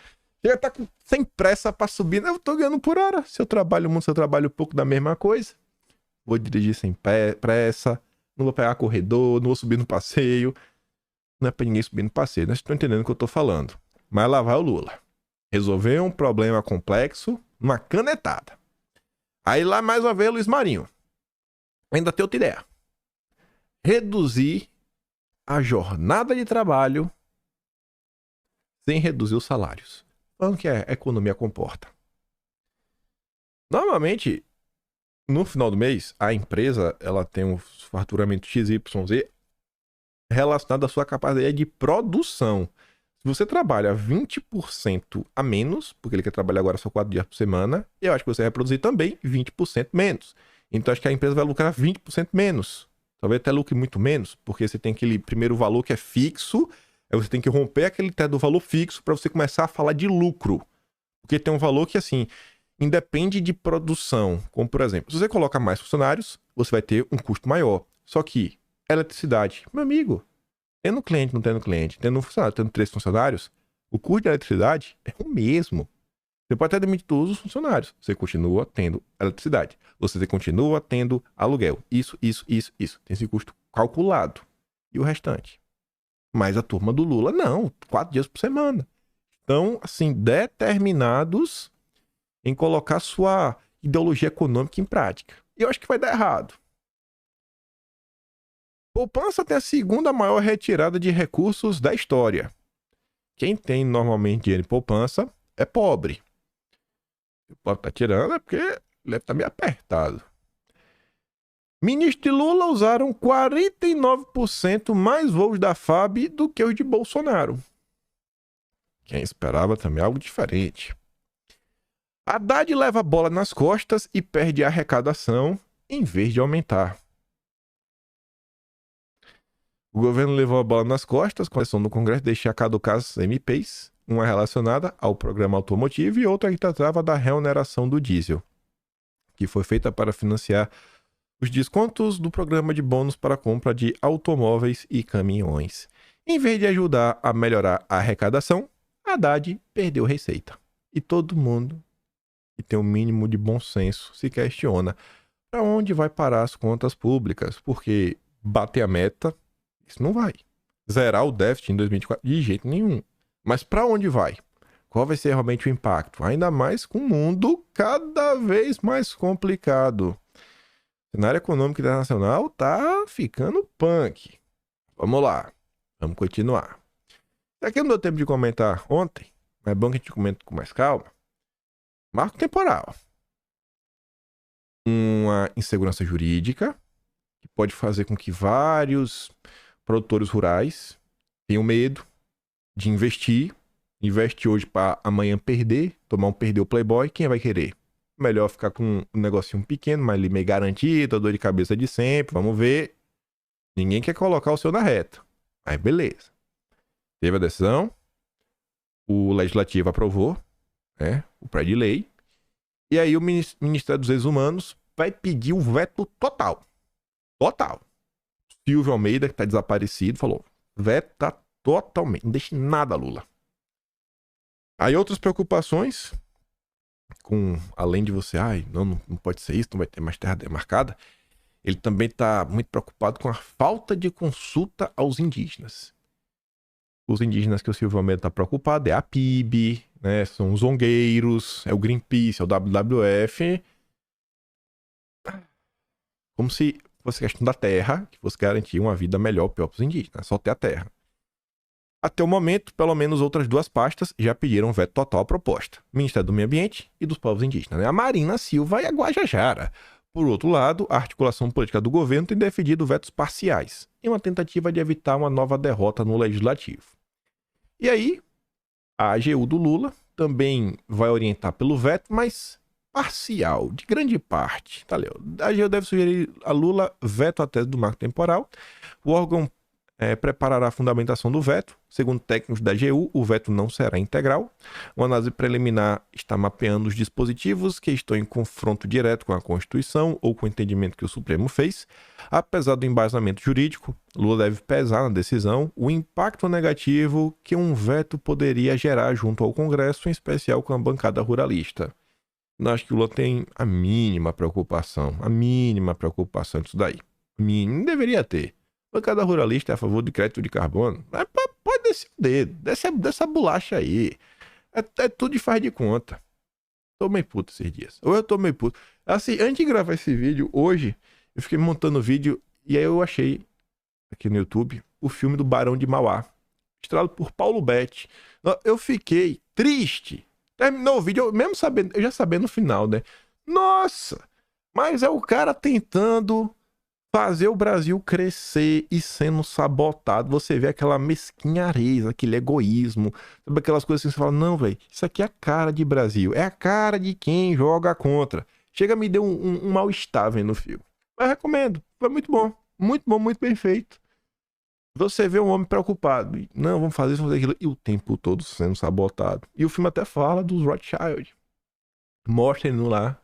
Chega, tá sem pressa pra subir. Eu tô ganhando por hora. Se eu trabalho muito, se eu trabalho pouco da mesma coisa. Vou dirigir sem pressa. Não vou pegar corredor, não vou subir no passeio. Não é pra ninguém subir no passeio, né? Vocês estão entendendo o que eu tô falando. Mas lá vai o Lula. Resolver um problema complexo numa canetada. Aí lá mais uma vez Luiz Marinho. Ainda tem outra ideia. Reduzir a jornada de trabalho sem reduzir os salários. Falando que a economia comporta. Normalmente, no final do mês, a empresa ela tem um faturamento XYZ relacionado à sua capacidade de produção. Se você trabalha 20% a menos, porque ele quer trabalhar agora só 4 dias por semana, eu acho que você vai produzir também 20% menos. Então, acho que a empresa vai lucrar 20% menos. Talvez até lucre muito menos, porque você tem aquele primeiro valor que é fixo, aí você tem que romper aquele teto do valor fixo para você começar a falar de lucro. Porque tem um valor que, assim, independe de produção. Como, por exemplo, se você coloca mais funcionários, você vai ter um custo maior. Só que eletricidade, meu amigo, tendo cliente, não tendo cliente, tendo um funcionário, tendo 3 funcionários, o custo de eletricidade é o mesmo. Você pode até demitir todos os funcionários. Você continua tendo eletricidade. Você continua tendo aluguel. Isso. Tem esse custo calculado. E o restante? Mas a turma do Lula, não. 4 dias por semana. Estão, assim, determinados em colocar sua ideologia econômica em prática. E eu acho que vai dar errado. Poupança tem a segunda maior retirada de recursos da história. Quem tem normalmente dinheiro em poupança é pobre. Pode estar tirando, é porque deve estar meio apertado. Ministro de Lula usaram 49% mais voos da FAB do que os de Bolsonaro. Quem esperava também algo diferente. Haddad leva a bola nas costas e perde a arrecadação em vez de aumentar. O governo levou a bola nas costas com a decisão do Congresso de deixar caducar as MPs, uma relacionada ao programa automotivo e outra que tratava da reoneração do diesel, que foi feita para financiar os descontos do programa de bônus para compra de automóveis e caminhões. Em vez de ajudar a melhorar a arrecadação, Haddad perdeu receita. E todo mundo que tem o mínimo de bom senso se questiona para onde vai parar as contas públicas, porque bater a meta, isso não vai. Zerar o déficit em 2024, de jeito nenhum. Mas para onde vai? Qual vai ser realmente o impacto? Ainda mais com um mundo cada vez mais complicado. O cenário econômico internacional tá ficando punk. Vamos lá. Vamos continuar. Aqui não deu tempo de comentar ontem, mas é bom que a gente comente com mais calma. Marco temporal. Uma insegurança jurídica que pode fazer com que vários produtores rurais tenham medo de investir. Investe hoje para amanhã perder, tomar um perdeu Playboy, quem vai querer? Melhor ficar com um negocinho pequeno, mas ali meio garantido, dor de cabeça de sempre, vamos ver. Ninguém quer colocar o seu na reta. Aí beleza. Teve a decisão, o Legislativo aprovou, né, o projeto de lei, e aí o Ministério dos Direitos Humanos vai pedir o veto total. Total. Silvio Almeida, que tá desaparecido, falou: veta totalmente, não deixe nada, Lula. Aí outras preocupações, além de você, não pode ser isso, não vai ter mais terra demarcada, ele também tá muito preocupado com a falta de consulta aos indígenas. Os indígenas que o Silvio Almeida tá preocupado é a PIB, né? São os zongueiros, é o Greenpeace, é o WWF. Como se fosse questão da terra, que fosse garantir uma vida melhor para os indígenas, só ter a terra. Até o momento, pelo menos outras duas pastas já pediram veto total à proposta. O Ministério do Meio Ambiente e dos Povos Indígenas, né? A Marina Silva e a Guajajara. Por outro lado, a articulação política do governo tem defendido vetos parciais, em uma tentativa de evitar uma nova derrota no Legislativo. E aí, a AGU do Lula também vai orientar pelo veto, mas parcial, de grande parte. Tá ali, a AGU deve sugerir a Lula veto à tese do marco temporal. O órgão preparará a fundamentação do veto. Segundo técnicos da AGU, o veto não será integral. Uma análise preliminar está mapeando os dispositivos que estão em confronto direto com a Constituição ou com o entendimento que o Supremo fez. Apesar do embasamento jurídico, Lula deve pesar na decisão o impacto negativo que um veto poderia gerar junto ao Congresso, em especial com a bancada ruralista. Eu acho que o Lula tem a mínima preocupação disso daí. Mínimo, deveria ter. A bancada ruralista é a favor do crédito de carbono. Mas pode descer o dedo, dessa bolacha aí. É tudo de faz de conta. Tô meio puto esses dias. Ou eu tô meio puto. Assim, antes de gravar esse vídeo, hoje, eu fiquei montando o vídeo e aí eu achei, aqui no YouTube, o filme do Barão de Mauá, estrelado por Paulo Betti. Eu fiquei triste. Terminou o vídeo, eu já sabendo no final, né? Nossa! Mas é o cara tentando fazer o Brasil crescer e sendo sabotado. Você vê aquela mesquinhareza, aquele egoísmo, sabe, aquelas coisas que você fala, não, velho, isso aqui é a cara de Brasil, é a cara de quem joga contra. Chega, me deu um mal-estar vendo o filme. Mas recomendo, foi muito bom, muito bem feito. Você vê um homem preocupado, não, vamos fazer isso, vamos fazer aquilo, e o tempo todo sendo sabotado. E o filme até fala dos Rothschild. Mostra ele lá,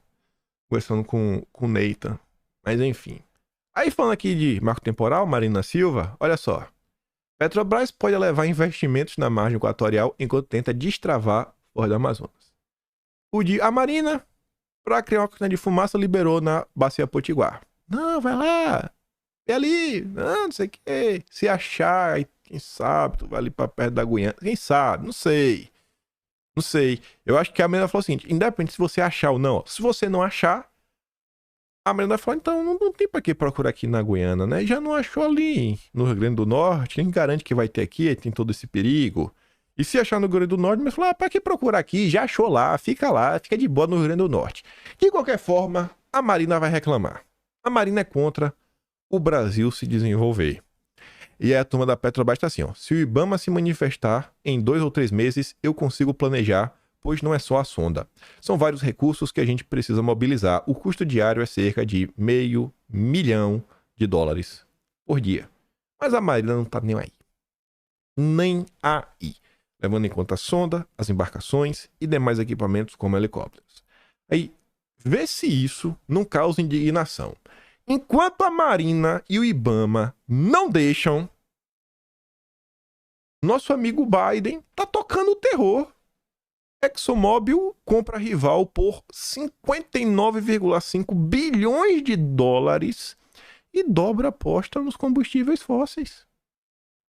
conversando com o Nathan. Mas enfim. Aí falando aqui de marco temporal, Marina Silva, olha só. Petrobras pode levar investimentos na margem equatorial enquanto tenta destravar o Foz do Amazonas. A Marina, para criar uma cortina de fumaça, liberou na Bacia Potiguar. Não, vai lá. É ali. Não sei o que. Se achar, quem sabe, tu vai ali pra perto da Guiana. Quem sabe? Não sei. Eu acho que a Marina falou o seguinte, independente se você achar ou não, se você não achar, a Marina falou, então não tem pra que procurar aqui na Guiana, né? Já não achou ali no Rio Grande do Norte, quem garante que vai ter aqui, tem todo esse perigo. E se achar no Rio Grande do Norte, mas falou, pra que procurar aqui? Já achou lá, fica de boa no Rio Grande do Norte. De qualquer forma, a Marina vai reclamar. A Marina é contra o Brasil se desenvolver. E aí a turma da Petrobras tá assim, ó, se o IBAMA se manifestar em 2 ou 3 meses, eu consigo planejar, pois não é só a sonda. São vários recursos que a gente precisa mobilizar. O custo diário é cerca de $500 milhão por dia. Mas a Marina não tá nem aí. Nem aí. Levando em conta a sonda, as embarcações e demais equipamentos como helicópteros. Aí, vê se isso não causa indignação. Enquanto a Marina e o IBAMA não deixam, nosso amigo Biden tá tocando o terror. ExxonMobil compra rival por 59,5 bilhões de dólares e dobra a aposta nos combustíveis fósseis.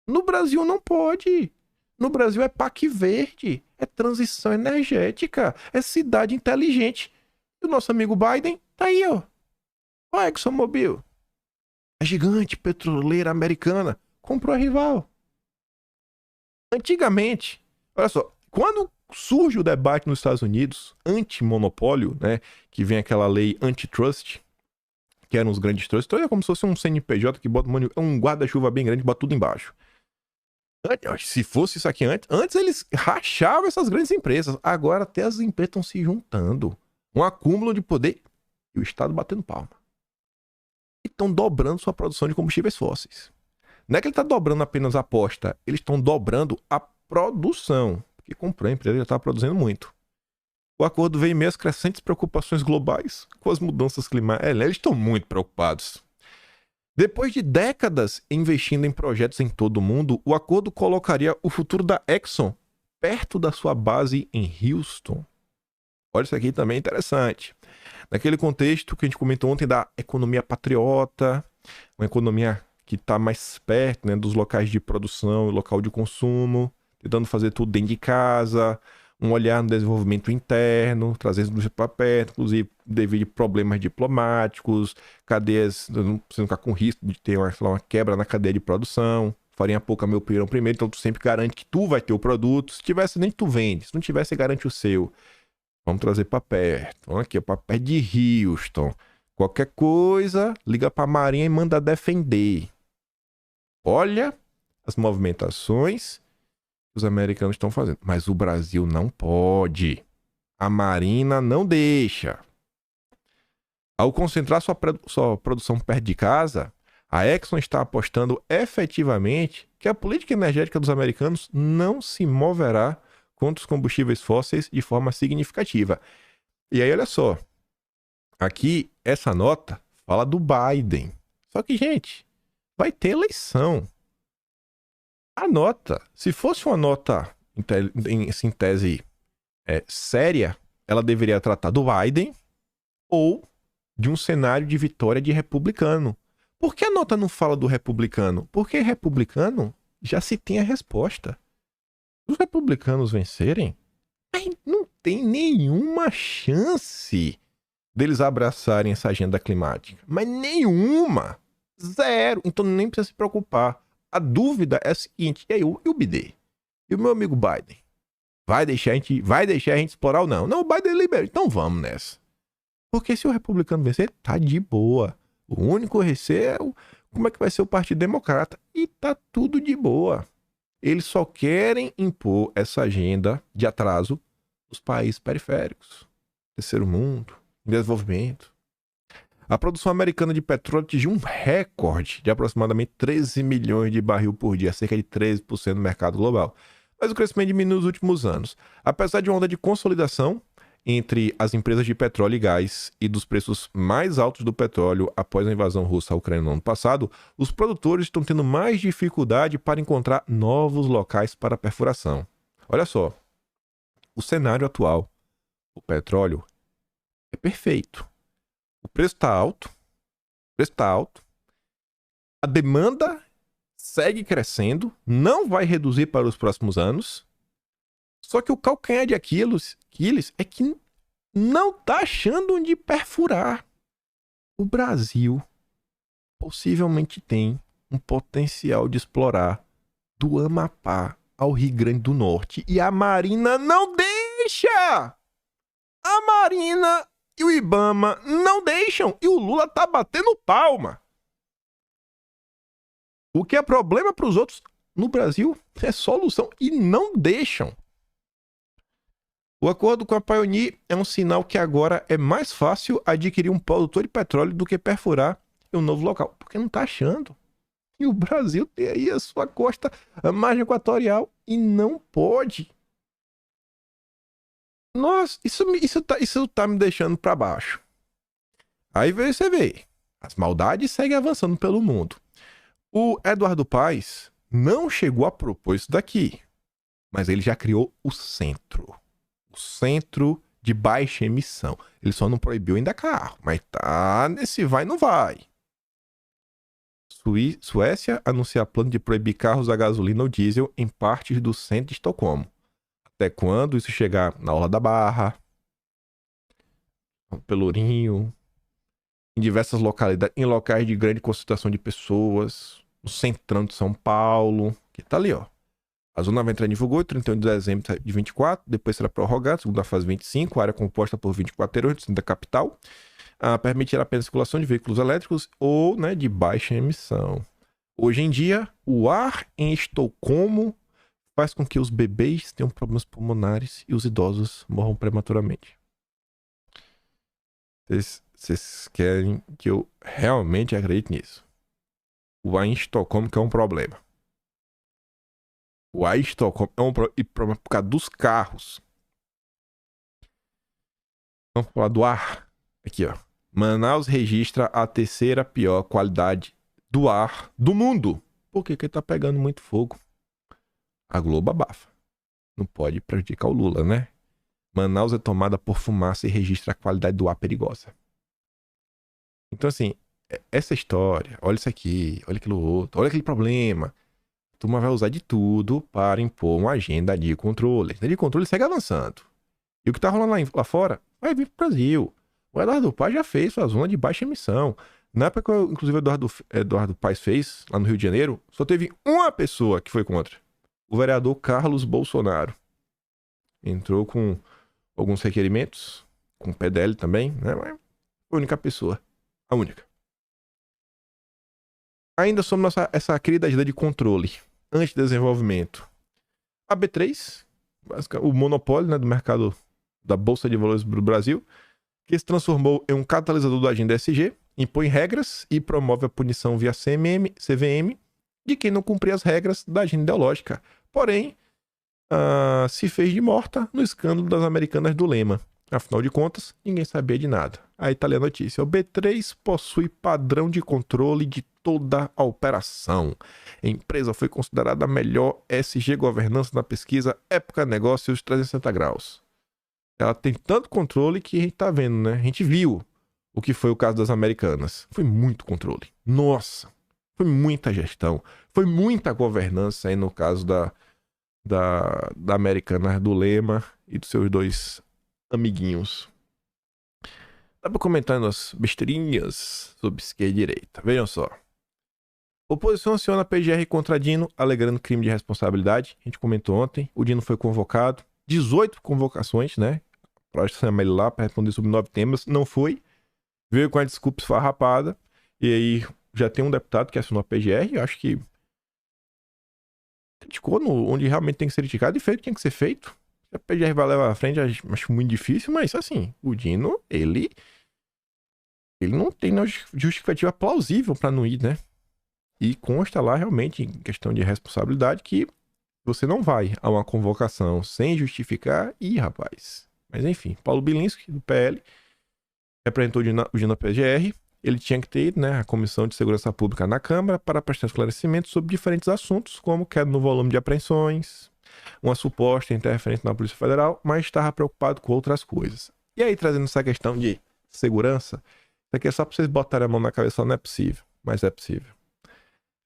No Brasil não pode. No Brasil é PAC verde, é transição energética, é cidade inteligente. E o nosso amigo Biden tá aí, ó. Ó a ExxonMobil. A gigante petroleira americana comprou a rival. Antigamente, olha só, quando surge o debate nos Estados Unidos anti-monopólio, né, que vem aquela lei antitrust, que eram os grandes trusts, então é como se fosse um CNPJ que bota um guarda-chuva bem grande e bota tudo embaixo. Se fosse isso aqui antes eles rachavam essas grandes empresas. Agora até as empresas estão se juntando. Um acúmulo de poder e o Estado batendo palma. E estão dobrando sua produção de combustíveis fósseis. Não é que ele está dobrando apenas a aposta, eles estão dobrando a produção. Porque comprou a empresa já está produzindo muito. O acordo veio em meio às crescentes preocupações globais com as mudanças climáticas. Eles estão muito preocupados. Depois de décadas investindo em projetos em todo o mundo, o acordo colocaria o futuro da Exxon perto da sua base em Houston. Olha, isso aqui também é interessante. Naquele contexto que a gente comentou ontem da economia patriota, uma economia que está mais perto, né, dos locais de produção e local de consumo, tentando fazer tudo dentro de casa, um olhar no desenvolvimento interno, trazendo indústria para perto, inclusive devido a problemas diplomáticos, cadeias, você não ficar com risco de ter uma quebra na cadeia de produção, farinha pouca, meu pirão primeiro, então tu sempre garante que tu vai ter o produto, se tivesse nem tu vende, se não tivesse, você garante o seu. Vamos trazer para perto, vamos aqui, para perto de Houston. Qualquer coisa, liga para a Marinha e manda defender. Olha as movimentações que os americanos estão fazendo. Mas o Brasil não pode. A Marina não deixa. Ao concentrar sua produção perto de casa, a Exxon está apostando efetivamente que a política energética dos americanos não se moverá contra os combustíveis fósseis de forma significativa. E aí, olha só. Aqui, essa nota fala do Biden. Só que, gente, vai ter eleição. A nota, se fosse uma nota em tese séria, ela deveria tratar do Biden ou de um cenário de vitória de republicano. Por que a nota não fala do republicano? Porque republicano já se tem a resposta. Se os republicanos vencerem, não tem nenhuma chance deles abraçarem essa agenda climática. Mas nenhuma. Zero. Então nem precisa se preocupar. A dúvida é a seguinte: e aí, e o BD? E o meu amigo Biden? Vai deixar a gente explorar ou não? Não, o Biden libera. Então vamos nessa. Porque se o republicano vencer, tá de boa. O único receio é como é que vai ser o Partido Democrata. E tá tudo de boa. Eles só querem impor essa agenda de atraso nos países periféricos. Terceiro mundo, desenvolvimento. A produção americana de petróleo atingiu um recorde de aproximadamente 13 milhões de barril por dia, cerca de 13% do mercado global. Mas o crescimento diminuiu nos últimos anos. Apesar de uma onda de consolidação entre as empresas de petróleo e gás e dos preços mais altos do petróleo após a invasão russa à Ucrânia no ano passado, os produtores estão tendo mais dificuldade para encontrar novos locais para perfuração. Olha só, o cenário atual, o petróleo é perfeito. O preço está alto, a demanda segue crescendo, não vai reduzir para os próximos anos. Só que o calcanhar de Aquiles é que não está achando onde perfurar. O Brasil possivelmente tem um potencial de explorar do Amapá ao Rio Grande do Norte. E a Marina não deixa! A Marina e o Ibama não deixam. E o Lula tá batendo palma. O que é problema para os outros no Brasil é solução. E não deixam. O acordo com a Pioneer é um sinal que agora é mais fácil adquirir um produtor de petróleo do que perfurar em um novo local. Porque não tá achando. E o Brasil tem aí a sua costa, a margem equatorial, e não pode. Nossa, isso tá me deixando para baixo. Aí você vê, as maldades seguem avançando pelo mundo. O Eduardo Paes não chegou a propor isso daqui, mas ele já criou o centro de baixa emissão. Ele só não proibiu ainda carro, mas tá nesse vai não vai. Suécia anuncia plano de proibir carros a gasolina ou diesel em partes do centro de Estocolmo. Até quando isso chegar na Orla da Barra, no Pelourinho, em diversas localidades, em locais de grande concentração de pessoas, no centrão de São Paulo, que tá ali, ó. A zona vai entrar em vigor 31 de dezembro de 24, depois será prorrogada, segunda fase 25, área composta por 24 quarteirões do centro da capital, permitirá apenas a circulação de veículos elétricos ou, né, de baixa emissão. Hoje em dia, o ar em Estocolmo faz com que os bebês tenham problemas pulmonares e os idosos morram prematuramente. Vocês querem que eu realmente acredite nisso? O ar em Estocolmo que é um problema. O ar em Estocolmo é um problema por causa dos carros. Vamos falar do ar. Aqui, ó. Manaus registra a terceira pior qualidade do ar do mundo. Por que que tá pegando muito fogo? A Globo abafa. Não pode prejudicar o Lula, né? Manaus é tomada por fumaça e registra a qualidade do ar perigosa. Então, assim, essa história, olha isso aqui, olha aquilo outro, olha aquele problema. A turma vai usar de tudo para impor uma agenda de controle. A agenda de controle segue avançando. E o que tá rolando lá fora vai vir pro Brasil. O Eduardo Paes já fez sua zona de baixa emissão. Na época que, inclusive, o Eduardo Paes fez, lá no Rio de Janeiro, só teve uma pessoa que foi contra. O vereador Carlos Bolsonaro. Entrou com alguns requerimentos, com o PDL também, né? Mas a única pessoa. A única. Ainda sobre essa querida agenda de controle, antidesenvolvimento. A B3, o monopólio, né, do mercado da Bolsa de Valores do Brasil, que se transformou em um catalisador da agenda ESG, impõe regras e promove a punição via CVM de quem não cumprir as regras da agenda ideológica. Porém, se fez de morta no escândalo das Americanas do Lema. Afinal de contas, ninguém sabia de nada. Aí tá ali a notícia. O B3 possui padrão de controle de toda a operação. A empresa foi considerada a melhor SG governança na pesquisa Época Negócios 360 graus. Ela tem tanto controle que a gente tá vendo, né? A gente viu o que foi o caso das Americanas. Foi muito controle. Nossa! Foi muita gestão. Foi muita governança aí no caso da Americanas do Lema e dos seus dois amiguinhos. Tava comentando as besteirinhas sobre esquerda e direita. Vejam só. Oposição aciona a PGR contra Dino, alegando crime de responsabilidade. A gente comentou ontem. O Dino foi convocado. 18 convocações, né? Pra chamar ele lá para responder sobre 9 temas. Não foi. Veio com a desculpa esfarrapada. E aí já tem um deputado que assinou a PGR. Eu acho que criticou onde realmente tem que ser criticado e feito o que tem que ser feito. Se a PGR vai levar à frente, acho muito difícil, mas assim, o Dino, ele não tem justificativa plausível para não ir, né? E consta lá realmente, em questão de responsabilidade, que você não vai a uma convocação sem justificar. Ih, rapaz. Mas enfim, Paulo Bilinski, do PL, representou o Dino na PGR. Ele tinha que ter, né, a Comissão de Segurança Pública na Câmara para prestar esclarecimentos sobre diferentes assuntos, como queda no volume de apreensões, uma suposta interferência na Polícia Federal, mas estava preocupado com outras coisas. E aí, trazendo essa questão de segurança, isso aqui é só para vocês botarem a mão na cabeça, não é possível, mas é possível.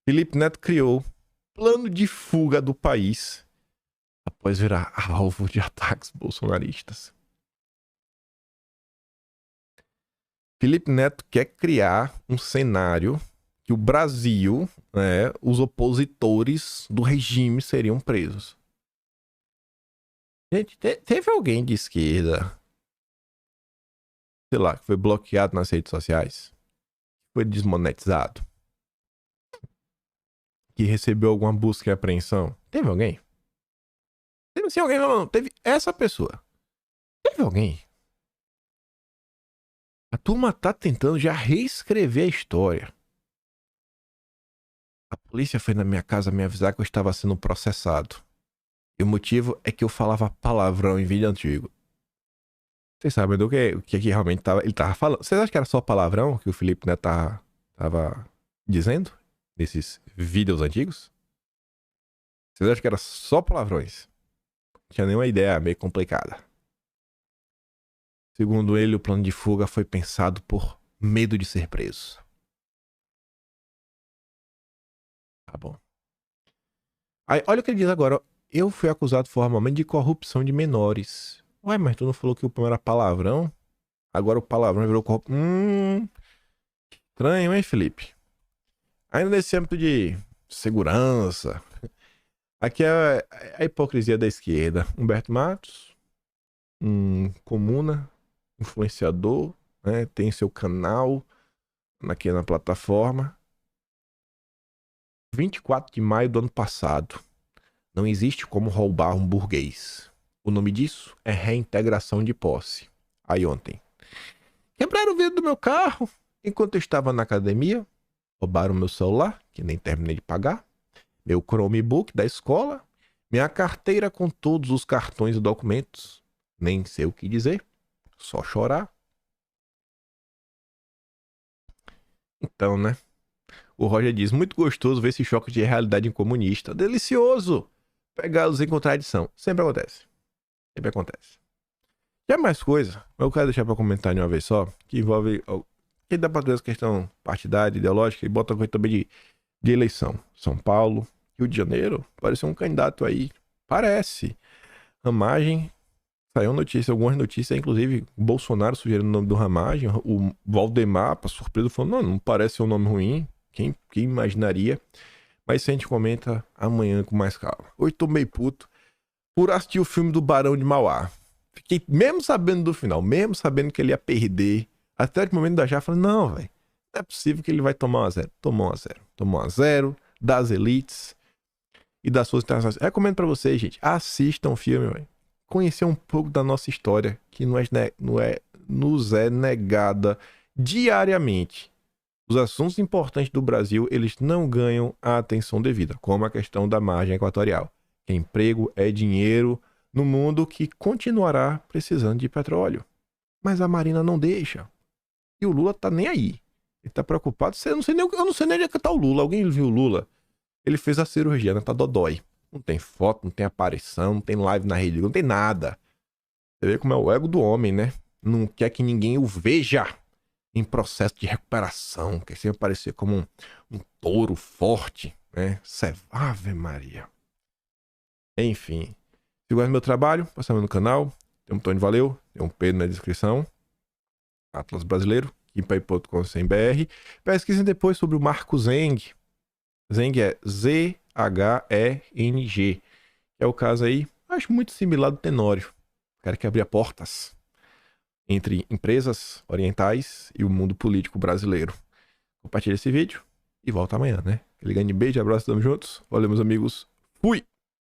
Felipe Neto criou plano de fuga do país após virar alvo de ataques bolsonaristas. Felipe Neto quer criar um cenário que o Brasil, né, os opositores do regime seriam presos. Gente, teve alguém de esquerda, sei lá, que foi bloqueado nas redes sociais, foi desmonetizado, que recebeu alguma busca e apreensão? Teve alguém? Teve sim alguém? Não, teve essa pessoa. Teve alguém? A turma tá tentando já reescrever a história. A polícia foi na minha casa me avisar que eu estava sendo processado. E o motivo é que eu falava palavrão em vídeo antigo. Vocês sabem do que, o que realmente ele tava falando? Vocês acham que era só palavrão que o Felipe Neto tava dizendo nesses vídeos antigos? Vocês acham que era só palavrões? Não tinha nenhuma ideia, meio complicada. Segundo ele, o plano de fuga foi pensado por medo de ser preso. Tá bom. Aí, olha o que ele diz agora. Eu fui acusado formalmente de corrupção de menores. Ué, mas tu não falou que o primeiro era palavrão? Agora o palavrão virou corrupção. Estranho, hein, Felipe? Ainda nesse âmbito de segurança. Aqui é a hipocrisia da esquerda. Humberto Matos, comuna, influenciador, né? Tem seu canal aqui na plataforma. 24 de maio do ano passado. Não existe como roubar um burguês. O nome disso é reintegração de posse. Aí ontem. Quebraram o vidro do meu carro enquanto eu estava na academia. Roubaram meu celular, que nem terminei de pagar. Meu Chromebook da escola. Minha carteira com todos os cartões e documentos. Nem sei o que dizer. Só chorar. Então, né? O Roger diz, muito gostoso ver esse choque de realidade em comunista. Delicioso! Pegá-los em contradição. Sempre acontece. Sempre acontece. Tem mais coisa, eu quero deixar pra comentar de uma vez só, que envolve... Que dá pra ter essa questão partidária, ideológica, e bota coisa também de eleição. São Paulo, Rio de Janeiro, apareceu um candidato aí. Parece. Ramagem. Saiu notícia, algumas notícias, inclusive o Bolsonaro sugerindo o nome do Ramagem, o Valdemar, pra surpresa, falou, não parece ser um nome ruim, quem imaginaria? Mas isso a gente comenta amanhã com mais calma. Hoje tô meio puto por assistir o filme do Barão de Mauá. Fiquei, mesmo sabendo do final, mesmo sabendo que ele ia perder, até o momento da já, falei, não, velho, não é possível que ele vai tomar 1-0. Tomou 1-0. Tomou 1-0 das elites e das suas internacionais. Recomendo pra vocês, gente, assistam o filme, velho. Conhecer um pouco da nossa história, que nos é negada diariamente. Os assuntos importantes do Brasil, eles não ganham a atenção devida, como a questão da margem equatorial. Que emprego é dinheiro no mundo que continuará precisando de petróleo. Mas a Marina não deixa. E o Lula tá nem aí. Ele tá preocupado. Eu não sei nem onde é que tá o Lula. Alguém viu o Lula? Ele fez a cirurgia, né? Tá dodói. Não tem foto, não tem aparição, não tem live na rede, não tem nada. Você vê como é o ego do homem, né? Não quer que ninguém o veja em processo de recuperação. Quer sempre parecer como um touro forte, né? Ave Maria. Enfim. Se gosta do meu trabalho, passa no canal. Tem um Tony Valeu, tem um Pedro na descrição. Atlas Brasileiro, kipai.com.br. Pesquisem depois sobre o Marco Zeng. Zeng é Z-H-E-N-G. É o caso aí, acho muito similar do Tenório. O cara que abria portas entre empresas orientais e o mundo político brasileiro. Compartilha esse vídeo e volta amanhã, né? Aquele grande beijo, abraço, tamo juntos. Valeu, meus amigos. Fui!